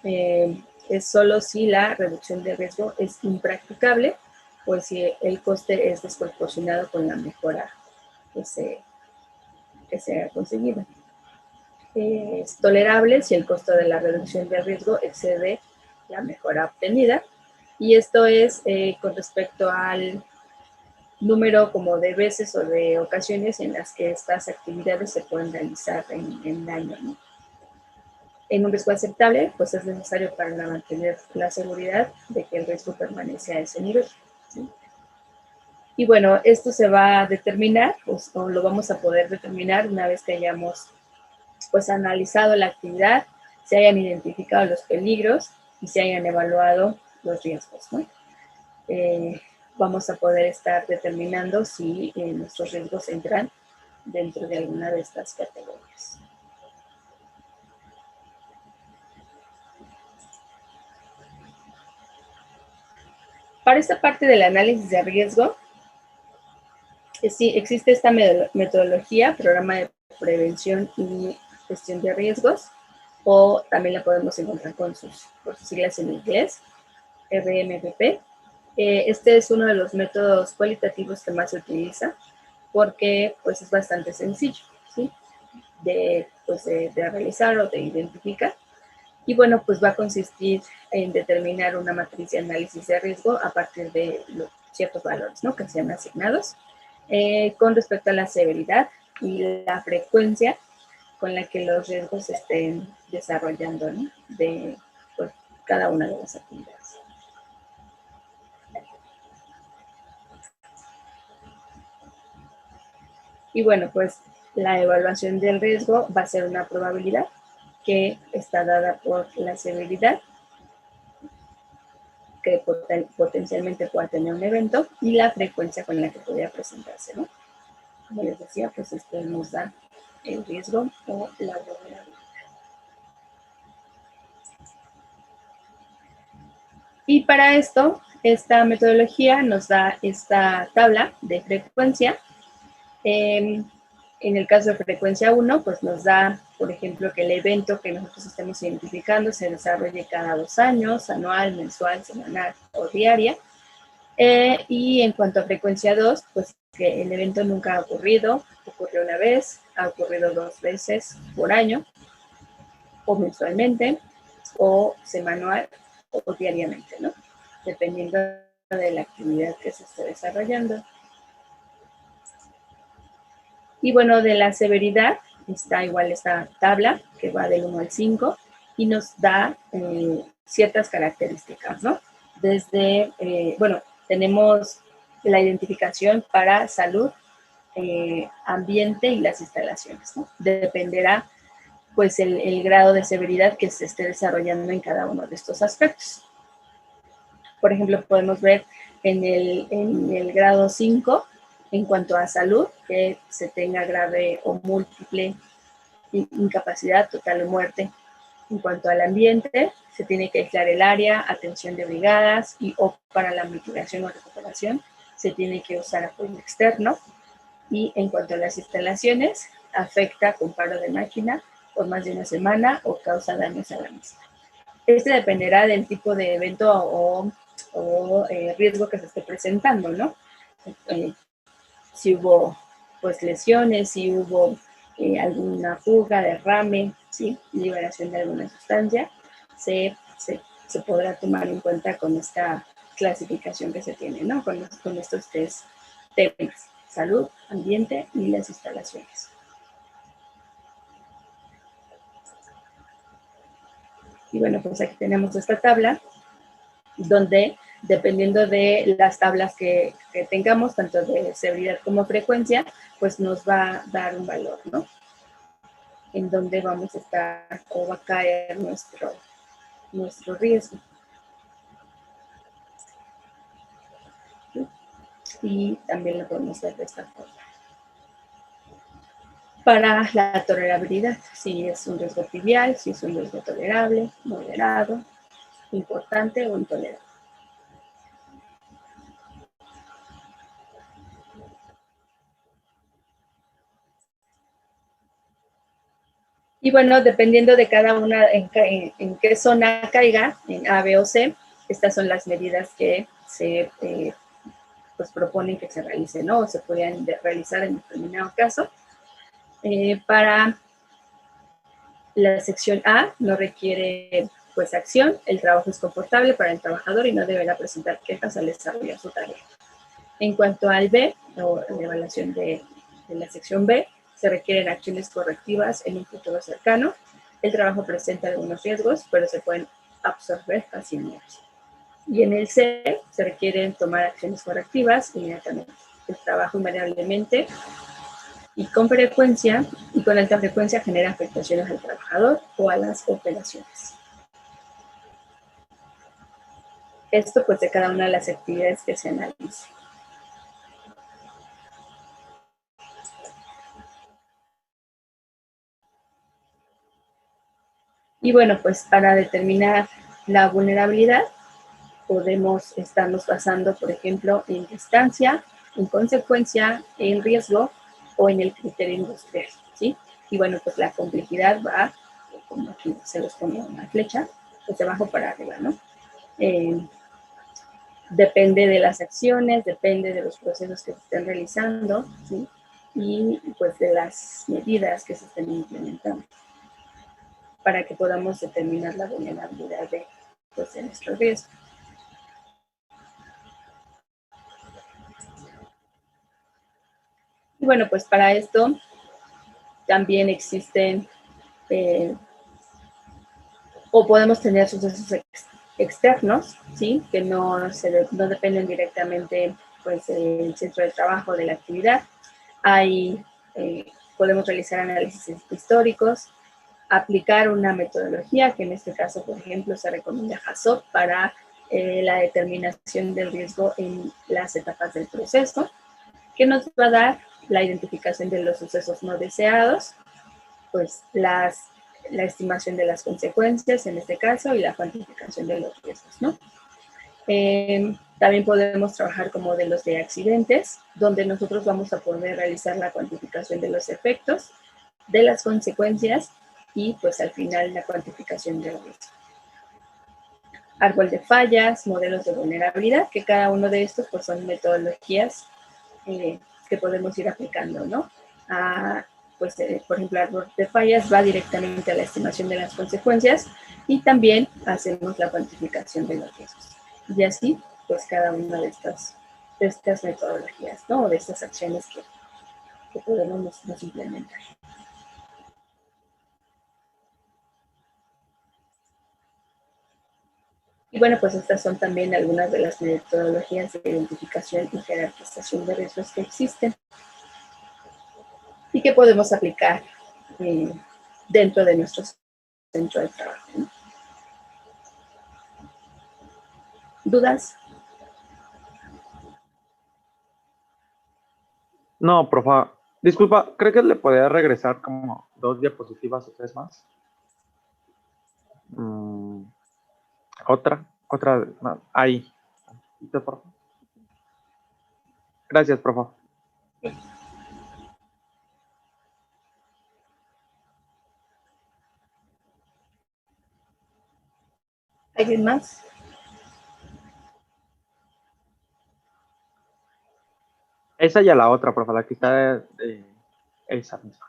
es solo si la reducción del riesgo es impracticable o si el coste es desproporcionado con la mejora que se ha conseguido. Es tolerable si el costo de la reducción del riesgo excede la mejora obtenida. Y esto es con respecto al número como de veces o de ocasiones en las que estas actividades se pueden realizar en el año, ¿no? En un riesgo aceptable, pues es necesario para mantener la seguridad de que el riesgo permanece a ese nivel, ¿sí? Y bueno, esto se va a determinar, pues, o lo vamos a poder determinar una vez que hayamos pues analizado la actividad, se hayan identificado los peligros y se hayan evaluado los riesgos, ¿no? Vamos a poder estar determinando si nuestros riesgos entran dentro de alguna de estas categorías. Para esta parte del análisis de riesgo, sí, existe esta metodología, programa de prevención y gestión de riesgos, o también la podemos encontrar por sus siglas en inglés, RMPP. Este es uno de los métodos cualitativos que más se utiliza porque pues, es bastante sencillo, ¿sí? de realizar o de identificar. Y bueno, pues va a consistir en determinar una matriz de análisis de riesgo a partir de ciertos valores, ¿no? Que sean asignados con respecto a la severidad y la frecuencia con la que los riesgos se estén desarrollando, ¿no? De pues, cada una de las actividades. Y bueno, pues la evaluación del riesgo va a ser una probabilidad que está dada por la severidad que potencialmente pueda tener un evento y la frecuencia con la que podría presentarse, ¿no? Como les decía, pues esto nos da el riesgo o la vulnerabilidad. Y para esto, esta metodología nos da esta tabla de frecuencia. En el caso de frecuencia 1, pues nos da, por ejemplo, que el evento que nosotros estemos identificando se desarrolle cada 2 años, anual, mensual, semanal o diaria. Y en cuanto a frecuencia 2, pues que el evento nunca ha ocurrido, ocurrió una vez, ha ocurrido 2 veces por año, o mensualmente, o semanal, o diariamente, ¿no? Dependiendo de la actividad que se esté desarrollando. Y bueno, de la severidad está igual esta tabla que va del 1 al 5 y nos da ciertas características, ¿no? Desde, bueno, tenemos la identificación para salud, ambiente y las instalaciones, ¿no? Dependerá pues el grado de severidad que se esté desarrollando en cada uno de estos aspectos. Por ejemplo, podemos ver en el grado 5, en cuanto a salud, que se tenga grave o múltiple incapacidad, total o muerte. En cuanto al ambiente, se tiene que aislar el área, atención de brigadas o para la mitigación o recuperación, se tiene que usar apoyo externo. Y en cuanto a las instalaciones, afecta con paro de máquina por más de una semana o causa daños a la misma. Este dependerá del tipo de evento o riesgo que se esté presentando, ¿no? Si hubo pues lesiones, si hubo alguna fuga, derrame, ¿sí? Liberación de alguna sustancia, se podrá tomar en cuenta con esta clasificación que se tiene, ¿no? Con estos tres temas. salud, ambiente y las instalaciones. Y bueno, pues aquí tenemos esta tabla donde, dependiendo de las tablas que tengamos, tanto de severidad como frecuencia, pues nos va a dar un valor, ¿no? En donde vamos a estar o va a caer nuestro riesgo. ¿Sí? Y también lo podemos ver de esta forma. Para la tolerabilidad, si es un riesgo trivial, si es un riesgo tolerable, moderado, importante o intolerable. Y bueno, dependiendo de cada una, en qué zona caiga, en A, B o C, estas son las medidas que se pues proponen que se realicen, ¿no? O se podrían realizar en determinado caso. Para la sección A no requiere pues acción, el trabajo es confortable para el trabajador y no deberá presentar quejas al desarrollar su tarea. En cuanto al B, o la evaluación de la sección B, se requieren acciones correctivas en un futuro cercano. El trabajo presenta algunos riesgos, pero se pueden absorber fácilmente. Y en el C, se requieren tomar acciones correctivas inmediatamente. El trabajo invariablemente y con frecuencia, y con alta frecuencia, genera afectaciones al trabajador o a las operaciones. Esto pues de cada una de las actividades que se analizan. Y bueno, pues para determinar la vulnerabilidad, podemos estarnos basando, por ejemplo, en distancia, en consecuencia, en riesgo o en el criterio industrial, ¿sí? Y bueno, pues la complejidad va, como aquí se los pone una flecha, pues de abajo para arriba, ¿no? Depende de las acciones, depende de los procesos que se estén realizando, ¿sí? Y pues de las medidas que se estén implementando para que podamos determinar la vulnerabilidad de, pues, de nuestro riesgo. Y bueno, pues para esto también existen o podemos tener sucesos externos, ¿sí? Que no dependen directamente pues, del centro de trabajo, de la actividad. Podemos realizar análisis históricos, aplicar una metodología, que en este caso, por ejemplo, se recomienda HACCP para la determinación del riesgo en las etapas del proceso, que nos va a dar la identificación de los sucesos no deseados, pues la estimación de las consecuencias en este caso y la cuantificación de los riesgos, ¿no? También podemos trabajar con modelos de accidentes, donde nosotros vamos a poder realizar la cuantificación de los efectos, de las consecuencias y pues al final la cuantificación del riesgo. Árbol de fallas, modelos de vulnerabilidad, que cada uno de estos pues son metodologías que podemos ir aplicando, ¿no? Pues, por ejemplo, árbol de fallas va directamente a la estimación de las consecuencias y también hacemos la cuantificación de los riesgos. Y así, pues cada una de estas metodologías, ¿no? O de estas acciones que podemos implementar. Y bueno, pues estas son también algunas de las metodologías de identificación y jerarquización de riesgos que existen y que podemos aplicar dentro de nuestro centro de trabajo, ¿no? ¿Dudas? No, profa. Disculpa, ¿cree que le podría regresar como 2 diapositivas o 3 más? Otra, ahí. Gracias, profa. ¿Alguien más? Esa y a la otra, profa, la que está esa misma.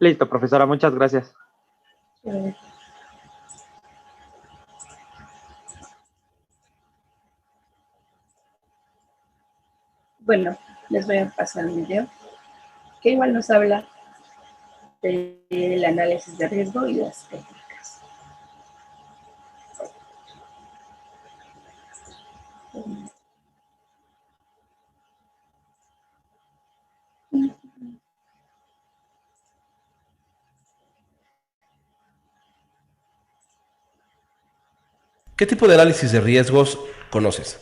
Listo, profesora, muchas gracias. Bueno, les voy a pasar el video, que igual nos habla del análisis de riesgo y las técnicas. ¿Qué tipo de análisis de riesgos conoces?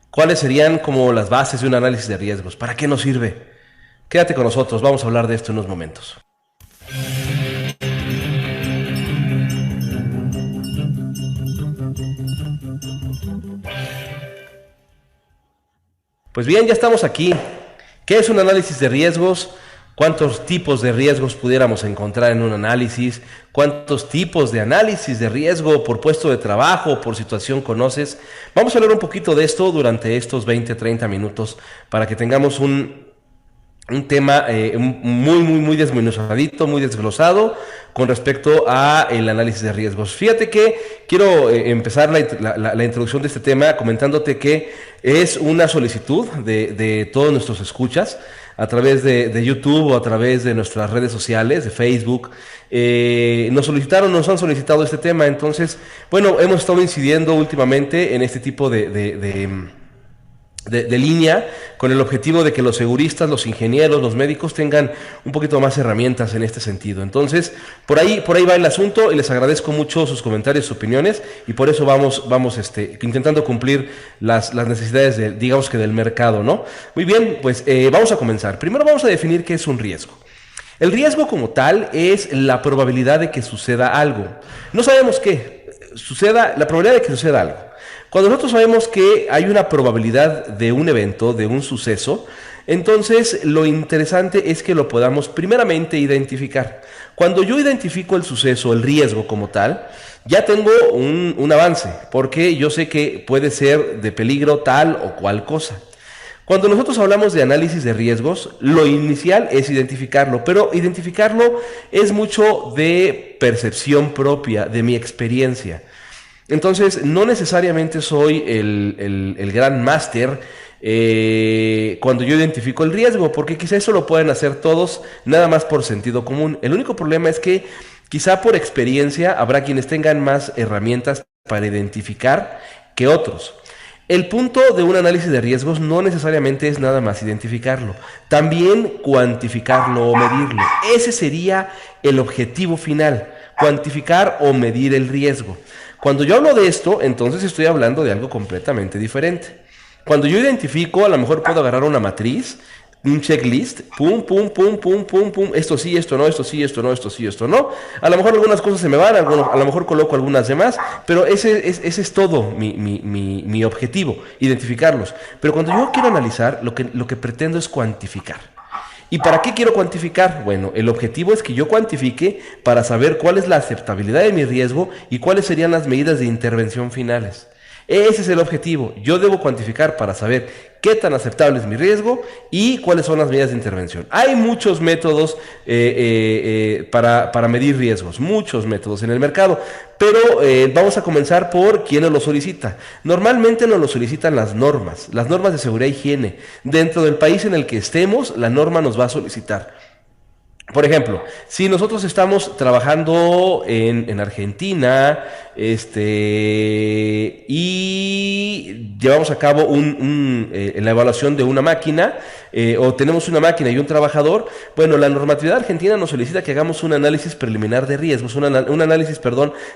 ¿Cuáles serían como las bases de un análisis de riesgos? ¿Para qué nos sirve? Quédate con nosotros, vamos a hablar de esto en unos momentos. Pues bien, ya estamos aquí. ¿Qué es un análisis de riesgos? ¿Cuántos tipos de riesgos pudiéramos encontrar en un análisis? ¿Cuántos tipos de análisis de riesgo por puesto de trabajo, por situación conoces? Vamos a hablar un poquito de esto durante estos 20-30 minutos para que tengamos un tema muy desmenuzadito, muy desglosado con respecto a el análisis de riesgos. Fíjate que quiero empezar la introducción de este tema comentándote que es una solicitud de todos nuestros escuchas a través de YouTube o a través de nuestras redes sociales, de Facebook. Nos han solicitado este tema. Entonces, bueno, hemos estado incidiendo últimamente en este tipo de línea con el objetivo de que los seguristas, los ingenieros, los médicos tengan un poquito más herramientas en este sentido. Entonces, por ahí va el asunto y les agradezco mucho sus comentarios, sus opiniones y por eso vamos intentando cumplir las necesidades digamos que del mercado, ¿no? Muy bien, pues vamos a comenzar. Primero vamos a definir qué es un riesgo. El riesgo como tal es la probabilidad de que suceda algo. No sabemos qué suceda, la probabilidad de que suceda algo. Cuando nosotros sabemos que hay una probabilidad de un evento, de un suceso, entonces lo interesante es que lo podamos primeramente identificar. Cuando yo identifico el suceso, el riesgo como tal, ya tengo un avance, porque yo sé que puede ser de peligro tal o cual cosa. Cuando nosotros hablamos de análisis de riesgos, lo inicial es identificarlo, pero identificarlo es mucho de percepción propia, de mi experiencia. Entonces, no necesariamente soy el gran máster cuando yo identifico el riesgo, porque quizá eso lo pueden hacer todos nada más por sentido común. El único problema es que quizá por experiencia habrá quienes tengan más herramientas para identificar que otros. El punto de un análisis de riesgos no necesariamente es nada más identificarlo, también cuantificarlo o medirlo. Ese sería el objetivo final, cuantificar o medir el riesgo. Cuando yo hablo de esto, entonces estoy hablando de algo completamente diferente. Cuando yo identifico, a lo mejor puedo agarrar una matriz, un checklist, pum, esto sí, esto no, esto sí, esto no, esto sí, esto no. A lo mejor algunas cosas se me van, a lo mejor coloco algunas demás, pero ese es todo mi objetivo, identificarlos. Pero cuando yo quiero analizar, lo que pretendo es cuantificar. ¿Y para qué quiero cuantificar? Bueno, el objetivo es que yo cuantifique para saber cuál es la aceptabilidad de mi riesgo y cuáles serían las medidas de intervención finales. Ese es el objetivo. Yo debo cuantificar para saber qué tan aceptable es mi riesgo y cuáles son las medidas de intervención. Hay muchos métodos para medir riesgos, muchos métodos en el mercado, pero vamos a comenzar por quién nos lo solicita. Normalmente nos lo solicitan las normas de seguridad e higiene. Dentro del país en el que estemos, la norma nos va a solicitar. Por ejemplo, si nosotros estamos trabajando en Argentina y llevamos a cabo la evaluación de una máquina o tenemos una máquina y un trabajador, bueno, la normatividad argentina nos solicita que hagamos un análisis preliminar de riesgos, un análisis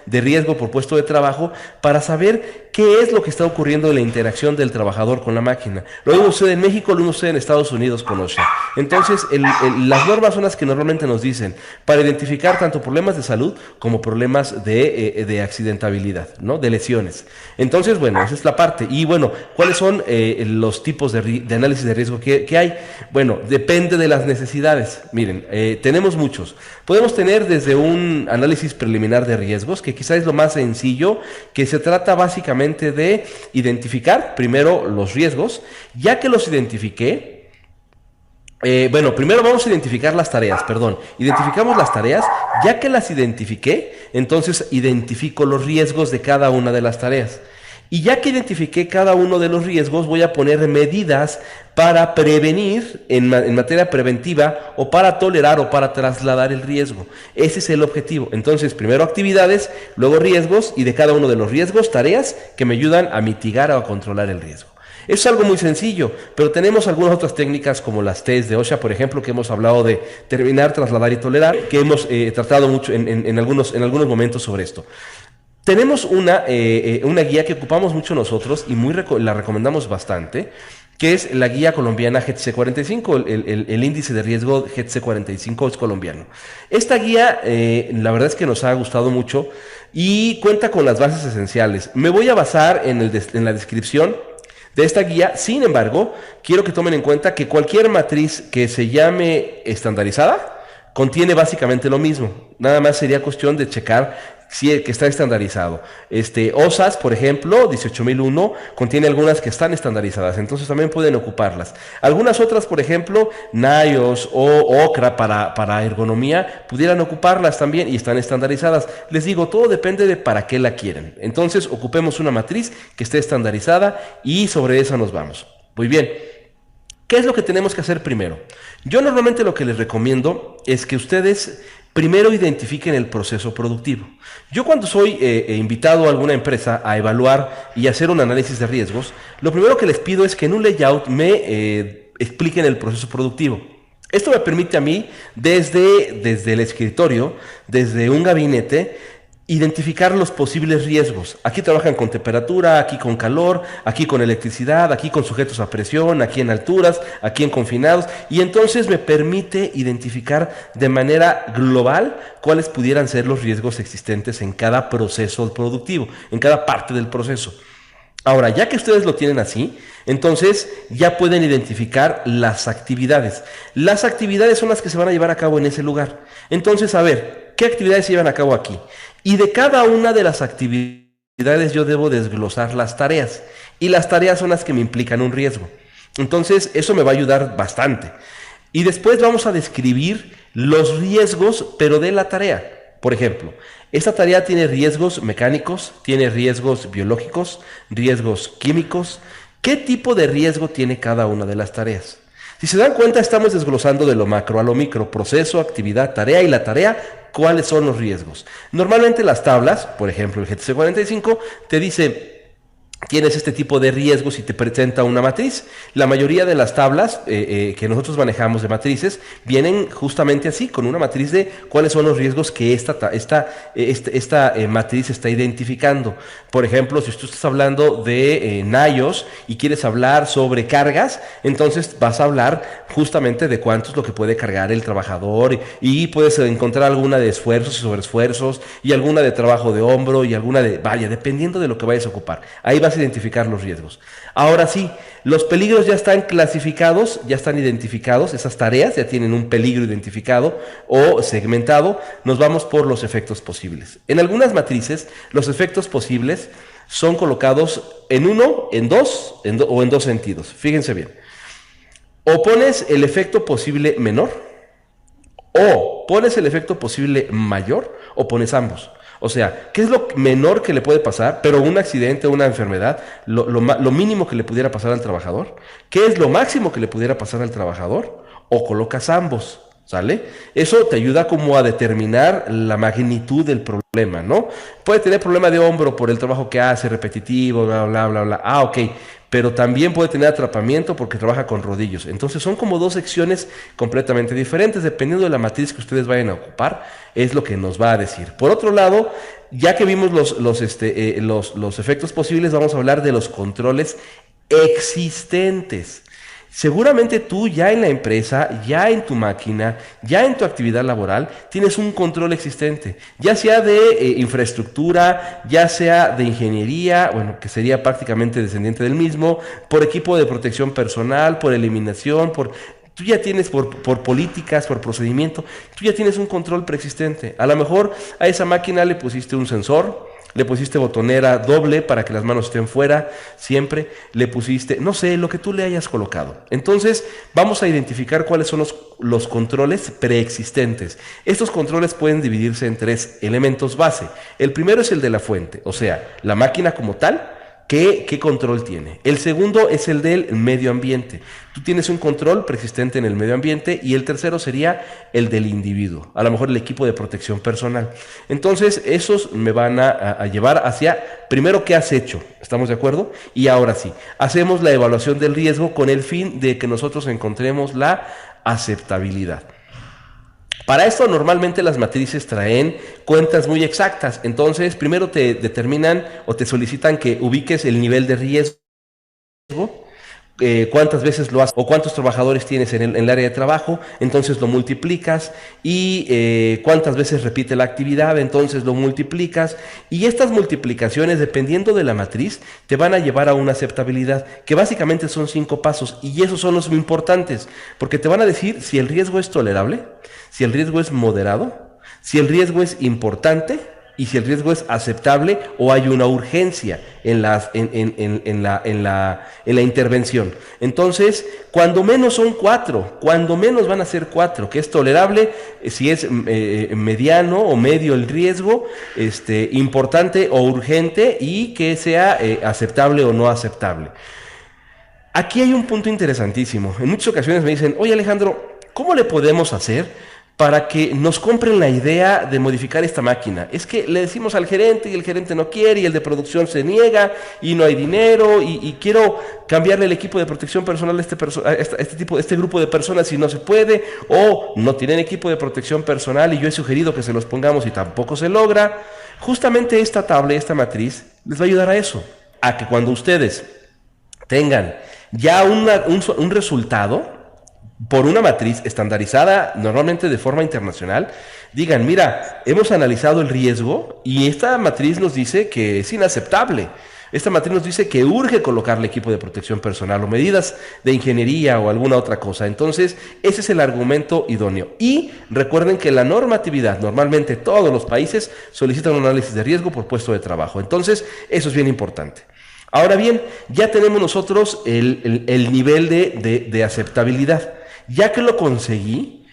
de riesgo por puesto de trabajo para saber qué es lo que está ocurriendo en la interacción del trabajador con la máquina. Lo mismo sucede en México, lo mismo sucede en Estados Unidos con OSHA. Entonces, las normas son las que normalmente nos dicen para identificar tanto problemas de salud como problemas de accidentabilidad, ¿no? De lesiones. Entonces, bueno, esa es la parte. Y bueno, ¿cuáles son los tipos de análisis de riesgo que hay? Bueno, depende de las necesidades. Miren, tenemos muchos. Podemos tener desde un análisis preliminar de riesgos, que quizás es lo más sencillo, que se trata básicamente de identificar primero los riesgos. Ya que los identifiqué, Bueno, primero vamos a identificar las tareas, perdón. Identificamos las tareas. Ya que las identifiqué, entonces identifico los riesgos de cada una de las tareas. Y ya que identifiqué cada uno de los riesgos, voy a poner medidas para prevenir en materia preventiva o para tolerar o para trasladar el riesgo. Ese es el objetivo. Entonces, primero actividades, luego riesgos y de cada uno de los riesgos, tareas que me ayudan a mitigar o a controlar el riesgo. Eso es algo muy sencillo, pero tenemos algunas otras técnicas como las T's de OSHA, por ejemplo, que hemos hablado de terminar, trasladar y tolerar, que hemos tratado mucho en algunos momentos sobre esto. Tenemos una guía que ocupamos mucho nosotros y la recomendamos bastante, que es la guía colombiana GTC45, el índice de riesgo GTC45 es colombiano. Esta guía, la verdad es que nos ha gustado mucho y cuenta con las bases esenciales. Me voy a basar en la descripción de esta guía. Sin embargo, quiero que tomen en cuenta que cualquier matriz que se llame estandarizada contiene básicamente lo mismo. Nada más sería cuestión de checar que está estandarizado. OSAS, por ejemplo, 18001, contiene algunas que están estandarizadas, entonces también pueden ocuparlas. Algunas otras, por ejemplo, NIOS o OCRA para ergonomía, pudieran ocuparlas también y están estandarizadas. Les digo, todo depende de para qué la quieren. Entonces, ocupemos una matriz que esté estandarizada y sobre esa nos vamos. Muy bien. ¿Qué es lo que tenemos que hacer primero? Yo normalmente lo que les recomiendo es que ustedes primero identifiquen el proceso productivo. Yo cuando soy invitado a alguna empresa a evaluar y hacer un análisis de riesgos, lo primero que les pido es que en un layout me expliquen el proceso productivo. Esto me permite a mí, desde el escritorio, desde un gabinete, identificar los posibles riesgos. Aquí trabajan con temperatura, aquí con calor, aquí con electricidad, aquí con sujetos a presión, aquí en alturas, aquí en confinados, y entonces me permite identificar de manera global cuáles pudieran ser los riesgos existentes en cada proceso productivo, en cada parte del proceso. Ahora, ya que ustedes lo tienen así, entonces ya pueden identificar las actividades. Las actividades son las que se van a llevar a cabo en ese lugar. Entonces, a ver, ¿qué actividades se llevan a cabo aquí? Y de cada una de las actividades yo debo desglosar las tareas. Y las tareas son las que me implican un riesgo. Entonces, eso me va a ayudar bastante. Y después vamos a describir los riesgos, pero de la tarea. Por ejemplo, esta tarea tiene riesgos mecánicos, tiene riesgos biológicos, riesgos químicos. ¿Qué tipo de riesgo tiene cada una de las tareas? Si se dan cuenta, estamos desglosando de lo macro a lo micro, proceso, actividad, tarea y la tarea, ¿cuáles son los riesgos? Normalmente las tablas, por ejemplo el GTC45, te dice, tienes este tipo de riesgos y te presenta una matriz. La mayoría de las tablas que nosotros manejamos de matrices vienen justamente así, con una matriz de cuáles son los riesgos que esta matriz está identificando. Por ejemplo, si tú estás hablando de NIOS y quieres hablar sobre cargas, entonces vas a hablar justamente de cuánto es lo que puede cargar el trabajador y puedes encontrar alguna de esfuerzos y sobreesfuerzos y alguna de trabajo de hombro y alguna de, vaya, dependiendo de lo que vayas a ocupar. Ahí vas a identificar los riesgos. Ahora sí, los peligros ya están clasificados, ya están identificados, esas tareas ya tienen un peligro identificado o segmentado. Nos vamos por los efectos posibles. En algunas matrices, los efectos posibles son colocados en uno, en dos o en dos sentidos. Fíjense bien. O pones el efecto posible menor, o pones el efecto posible mayor, o pones ambos. O sea, ¿qué es lo menor que le puede pasar? Pero un accidente, una enfermedad, lo mínimo que le pudiera pasar al trabajador. ¿Qué es lo máximo que le pudiera pasar al trabajador? O colocas ambos, ¿sale? Eso te ayuda como a determinar la magnitud del problema, ¿no? Puede tener problema de hombro por el trabajo que hace, repetitivo, bla, bla, bla, bla. Ah, ok. Pero también puede tener atrapamiento porque trabaja con rodillos. Entonces son como dos secciones completamente diferentes. Dependiendo de la matriz que ustedes vayan a ocupar, es lo que nos va a decir. Por otro lado, ya que vimos los efectos posibles, vamos a hablar de los controles existentes. Seguramente tú ya en la empresa, ya en tu máquina, ya en tu actividad laboral, tienes un control existente, ya sea de infraestructura, ya sea de ingeniería, bueno, que sería prácticamente descendiente del mismo, por equipo de protección personal, por eliminación, tú ya tienes por políticas, por procedimiento, tú ya tienes un control preexistente. A lo mejor a esa máquina le pusiste un sensor, le pusiste botonera doble para que las manos estén fuera siempre, le pusiste, no sé, lo que tú le hayas colocado. Entonces vamos a identificar cuáles son los controles preexistentes. Estos controles pueden dividirse en 3 elementos base. El primero es el de la fuente, o sea, la máquina como tal. ¿Qué control tiene? El segundo es el del medio ambiente. Tú tienes un control preexistente en el medio ambiente y el tercero sería el del individuo, a lo mejor el equipo de protección personal. Entonces, esos me van a llevar hacia, primero, ¿qué has hecho? ¿Estamos de acuerdo? Y ahora sí, hacemos la evaluación del riesgo con el fin de que nosotros encontremos la aceptabilidad. Para esto normalmente las matrices traen cuentas muy exactas, entonces primero te determinan o te solicitan que ubiques el nivel de riesgo, cuántas veces lo haces o cuántos trabajadores tienes en el área de trabajo, entonces lo multiplicas y cuántas veces repite la actividad, entonces lo multiplicas y estas multiplicaciones dependiendo de la matriz te van a llevar a una aceptabilidad que básicamente son 5 pasos y esos son los muy importantes porque te van a decir si el riesgo es tolerable, si el riesgo es moderado, si el riesgo es importante y si el riesgo es aceptable o hay una urgencia en la intervención. Entonces, cuando menos son 4, cuando menos van a ser 4, que es tolerable, si es mediano o medio el riesgo, importante o urgente y que sea aceptable o no aceptable. Aquí hay un punto interesantísimo. En muchas ocasiones me dicen, oye Alejandro, ¿cómo le podemos hacer para que nos compren la idea de modificar esta máquina? Es que le decimos al gerente y el gerente no quiere y el de producción se niega y no hay dinero y quiero cambiarle el equipo de protección personal a este grupo de personas y no se puede, o no tienen equipo de protección personal y yo he sugerido que se los pongamos y tampoco se logra. Justamente esta tabla, esta matriz, les va a ayudar a eso, a que cuando ustedes tengan ya un resultado por una matriz estandarizada, normalmente de forma internacional, digan, mira, hemos analizado el riesgo y esta matriz nos dice que es inaceptable. Esta matriz nos dice que urge colocarle equipo de protección personal o medidas de ingeniería o alguna otra cosa. Entonces, ese es el argumento idóneo. Y recuerden que la normatividad, normalmente todos los países solicitan un análisis de riesgo por puesto de trabajo. Entonces, eso es bien importante. Ahora bien, ya tenemos nosotros el nivel de aceptabilidad. Ya que lo conseguí,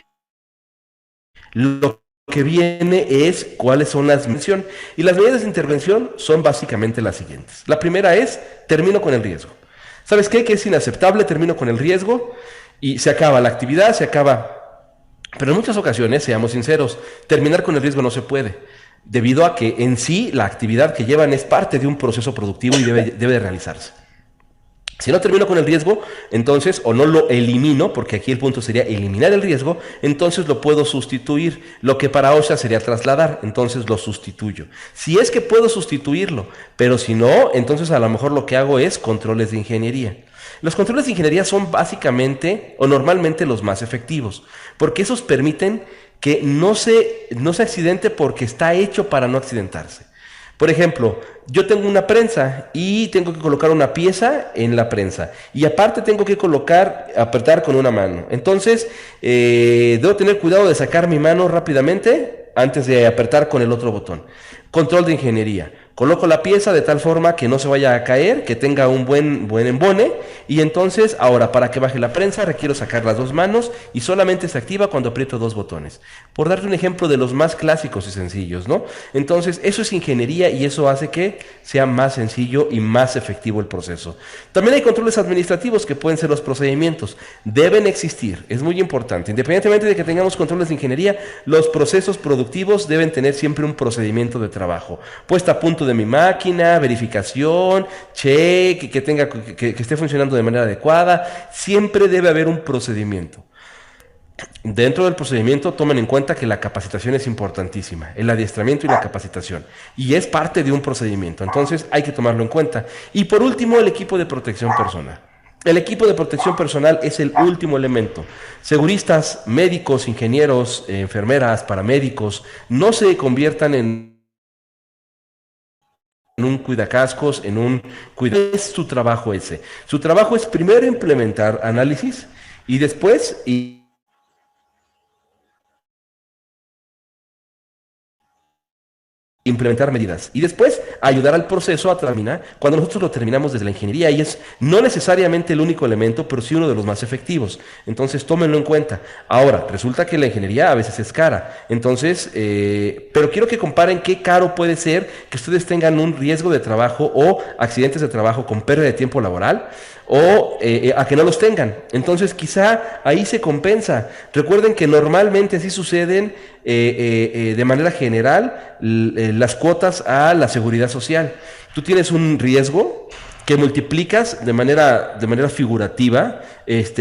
lo que viene es cuáles son las medidas. Y las medidas de intervención son básicamente las siguientes. La primera es, termino con el riesgo. ¿Sabes qué? Que es inaceptable, termino con el riesgo y se acaba la actividad, se acaba. Pero en muchas ocasiones, seamos sinceros, terminar con el riesgo no se puede, debido a que en sí la actividad que llevan es parte de un proceso productivo y debe de realizarse. Si no termino con el riesgo, entonces, o no lo elimino, porque aquí el punto sería eliminar el riesgo, entonces lo puedo sustituir. Lo que para OSHA sería trasladar, entonces lo sustituyo. Si es que puedo sustituirlo, pero si no, entonces a lo mejor lo que hago es controles de ingeniería. Los controles de ingeniería son básicamente o normalmente los más efectivos, porque esos permiten que no se accidente porque está hecho para no accidentarse. Por ejemplo, yo tengo una prensa y tengo que colocar una pieza en la prensa y aparte tengo que apretar con una mano. Entonces, debo tener cuidado de sacar mi mano rápidamente antes de apretar con el otro botón. Control de ingeniería. Coloco la pieza de tal forma que no se vaya a caer, que tenga un buen embone y entonces ahora para que baje la prensa requiero sacar las 2 manos y solamente se activa cuando aprieto 2 botones. Por darte un ejemplo de los más clásicos y sencillos, ¿no? Entonces eso es ingeniería y eso hace que sea más sencillo y más efectivo el proceso. También hay controles administrativos que pueden ser los procedimientos. Deben existir, es muy importante. Independientemente de que tengamos controles de ingeniería, los procesos productivos deben tener siempre un procedimiento de trabajo. Puesta a punto de mi máquina, verificación, check, que esté funcionando de manera adecuada. Siempre debe haber un procedimiento. Dentro del procedimiento tomen en cuenta que la capacitación es importantísima, el adiestramiento y la capacitación, y es parte de un procedimiento, entonces hay que tomarlo en cuenta. Y por último, el equipo de protección personal. El equipo de protección personal es el último elemento. Seguristas, médicos, ingenieros, enfermeras, paramédicos, no se conviertan en un cuidacascos, es su trabajo ese. Su trabajo es primero implementar análisis y después implementar medidas y después ayudar al proceso a terminar cuando nosotros lo terminamos desde la ingeniería y es no necesariamente el único elemento, pero sí uno de los más efectivos. Entonces tómenlo en cuenta. Ahora, resulta que la ingeniería a veces es cara. Entonces, pero quiero que comparen qué caro puede ser que ustedes tengan un riesgo de trabajo o accidentes de trabajo con pérdida de tiempo laboral o a que no los tengan. Entonces quizá ahí se compensa. Recuerden que normalmente así suceden de manera general las cuotas a la seguridad social. Tú tienes un riesgo que multiplicas de manera figurativa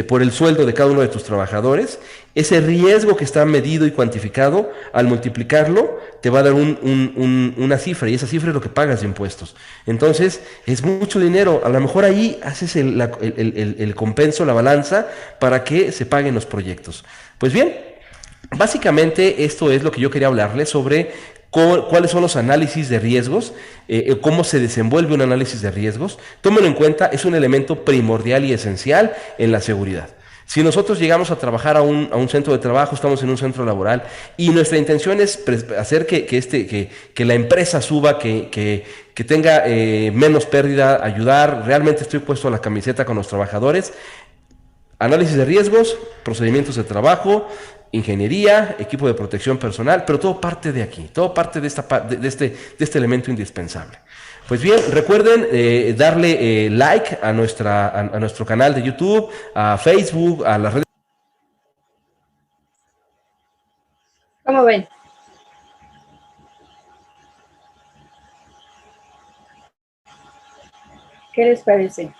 por el sueldo de cada uno de tus trabajadores. Ese riesgo que está medido y cuantificado, al multiplicarlo, te va a dar una cifra, y esa cifra es lo que pagas de impuestos. Entonces, es mucho dinero. A lo mejor ahí haces el compenso, la balanza, para que se paguen los proyectos. Pues bien, básicamente esto es lo que yo quería hablarles sobre cuáles son los análisis de riesgos, cómo se desenvuelve un análisis de riesgos. Tómenlo en cuenta, es un elemento primordial y esencial en la seguridad. Si nosotros llegamos a trabajar a un centro de trabajo, estamos en un centro laboral y nuestra intención es hacer que la empresa suba, que tenga menos pérdida, ayudar, realmente estoy puesto a la camiseta con los trabajadores. Análisis de riesgos, procedimientos de trabajo, ingeniería, equipo de protección personal, pero todo parte de aquí, todo parte de este elemento indispensable. Pues bien, recuerden darle like a nuestro canal de YouTube, a Facebook, a las redes. ¿Cómo ven? ¿Qué les parece?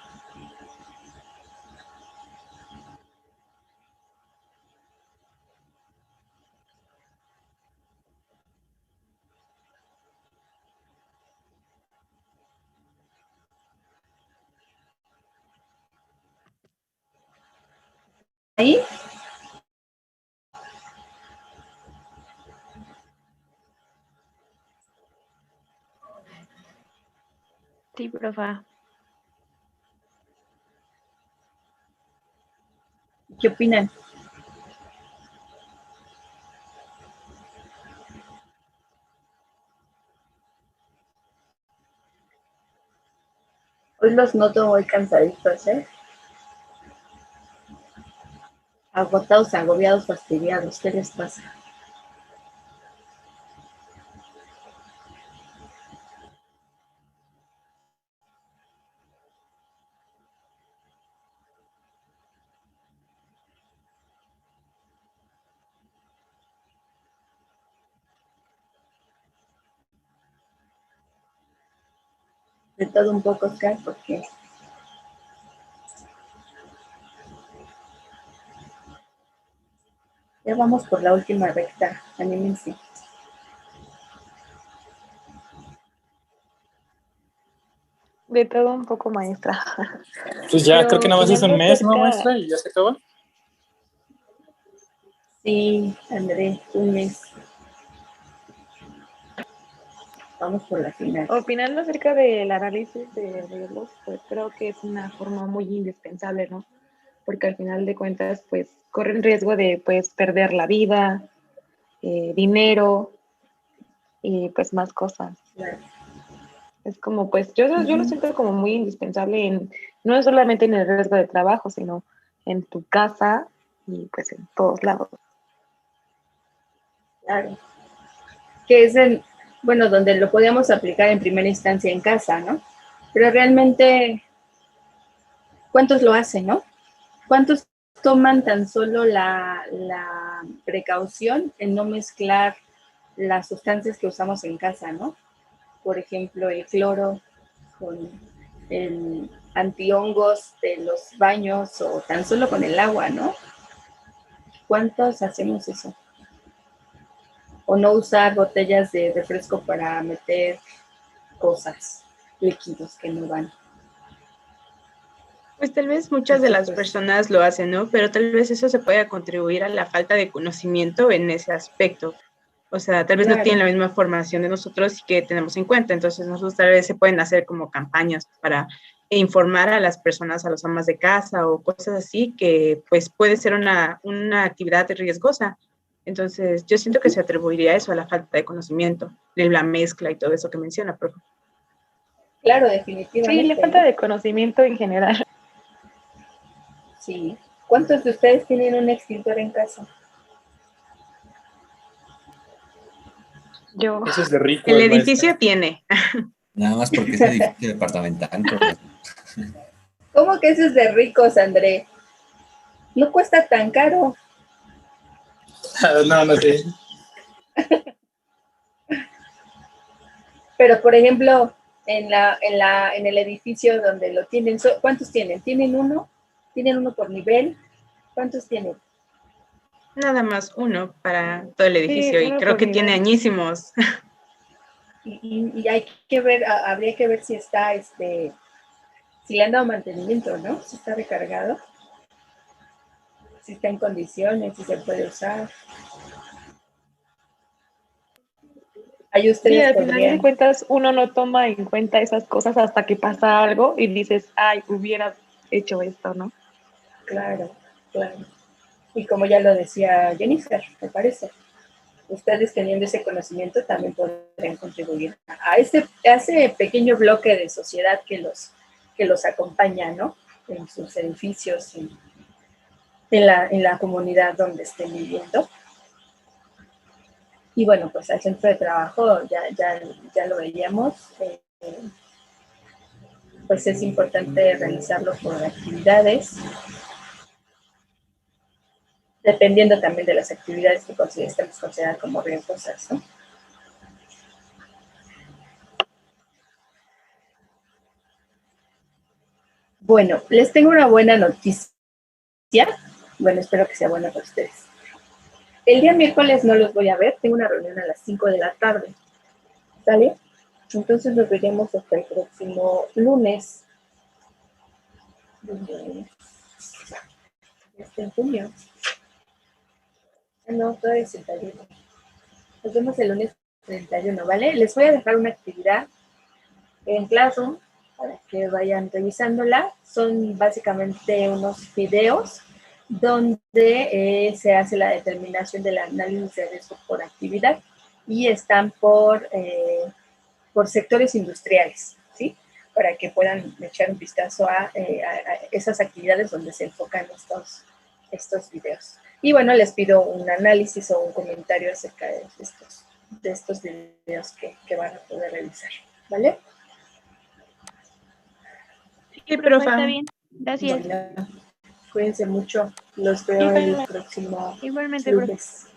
¿Ahí? Sí, profa. ¿Qué opinan? Hoy los noto muy cansaditos, ¿eh? Agotados, agobiados, fastidiados. ¿Qué les pasa? De todo un poco, Oscar, porque ya vamos por la última recta. Anímense. De todo un poco, maestra. Pues ya Pero creo que nada más es un siguiendo mes, ¿no, acerca- maestra? Y ya se acaba. Sí, André, un mes. Vamos por la final. Opinando acerca del análisis de riesgos, pues creo que es una forma muy indispensable, ¿no? Porque al final de cuentas, pues corren riesgo de pues perder la vida, dinero y pues más cosas. Claro. Es como, pues, yo lo siento como muy indispensable no es solamente en el riesgo de trabajo, sino en tu casa y pues en todos lados. Claro. Que es bueno, donde lo podíamos aplicar en primera instancia en casa, ¿no? Pero realmente, ¿cuántos lo hacen, no? ¿Cuántos toman tan solo la precaución en no mezclar las sustancias que usamos en casa, ¿no? Por ejemplo, el cloro con el antihongos de los baños o tan solo con el agua, ¿no? ¿Cuántos hacemos eso? O no usar botellas de refresco para meter cosas, líquidos que no van. Pues tal vez muchas de las personas lo hacen, ¿no? Pero tal vez eso se pueda contribuir a la falta de conocimiento en ese aspecto. O sea, tal vez no tienen la misma formación de nosotros y que tenemos en cuenta. Entonces, nosotros tal vez se pueden hacer como campañas para informar a las personas, a los amas de casa o cosas así, que pues puede ser una actividad riesgosa. Entonces, yo siento que se atribuiría eso a la falta de conocimiento, de la mezcla y todo eso que menciona, profe. Claro, Sí, definitivamente. le falta de conocimiento en general. Sí. ¿Cuántos de ustedes tienen un extintor en casa? Yo, Eso es de rico, El maestra. edificio tiene. Nada más porque es edificio departamental, profesor. ¿Cómo que eso es de ricos, André? No cuesta tan caro. No, no sé. Pero, por ejemplo, en el edificio donde lo tienen, ¿cuántos tienen? ¿Tienen uno? ¿Tienen uno por nivel? ¿Cuántos tienen? Nada más uno para todo el edificio y uno creo por que tiene nivel. añísimos. Y hay que ver, habría que ver si está, si le han dado mantenimiento, ¿no? Si está recargado, si está en condiciones, si se puede usar. Ahí Sí, ustedes al final de podrían, cuentas uno no toma en cuenta esas cosas hasta que pasa algo y dices, ay, hubiera hecho esto, ¿no? claro, claro. Y como ya lo decía Jennifer, me parece, ustedes teniendo ese conocimiento también podrían contribuir a ese pequeño bloque de sociedad que los acompaña, ¿no? En sus edificios, en la comunidad donde estén viviendo. Y bueno, pues al centro de trabajo ya lo veíamos, pues es importante realizarlo por actividades, dependiendo también de las actividades que estemos consideradas como riesgosas, ¿no? Bueno, les tengo una buena noticia. Bueno, espero que sea buena para ustedes. El día miércoles no los voy a ver, tengo una reunión a las 5 de la tarde. ¿Sale? Entonces nos veremos hasta el próximo lunes. En junio. No, todavía es 31. Nos vemos el lunes 31, ¿vale? Les voy a dejar una actividad en Classroom para que vayan revisándola. Son básicamente unos videos donde se hace la determinación del análisis de riesgo por actividad y están por sectores industriales, ¿sí? Para que puedan echar un vistazo a esas actividades donde se enfocan estos videos. Y bueno, les pido un análisis o un comentario acerca de estos videos que van a poder revisar, ¿vale? Sí, profa. Está bien, gracias. Bueno, cuídense mucho. Los veo el próximo Igualmente, profe. lunes.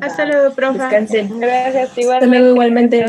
Hasta Bye. luego, profa. Descansen. Gracias, Hasta luego, igualmente.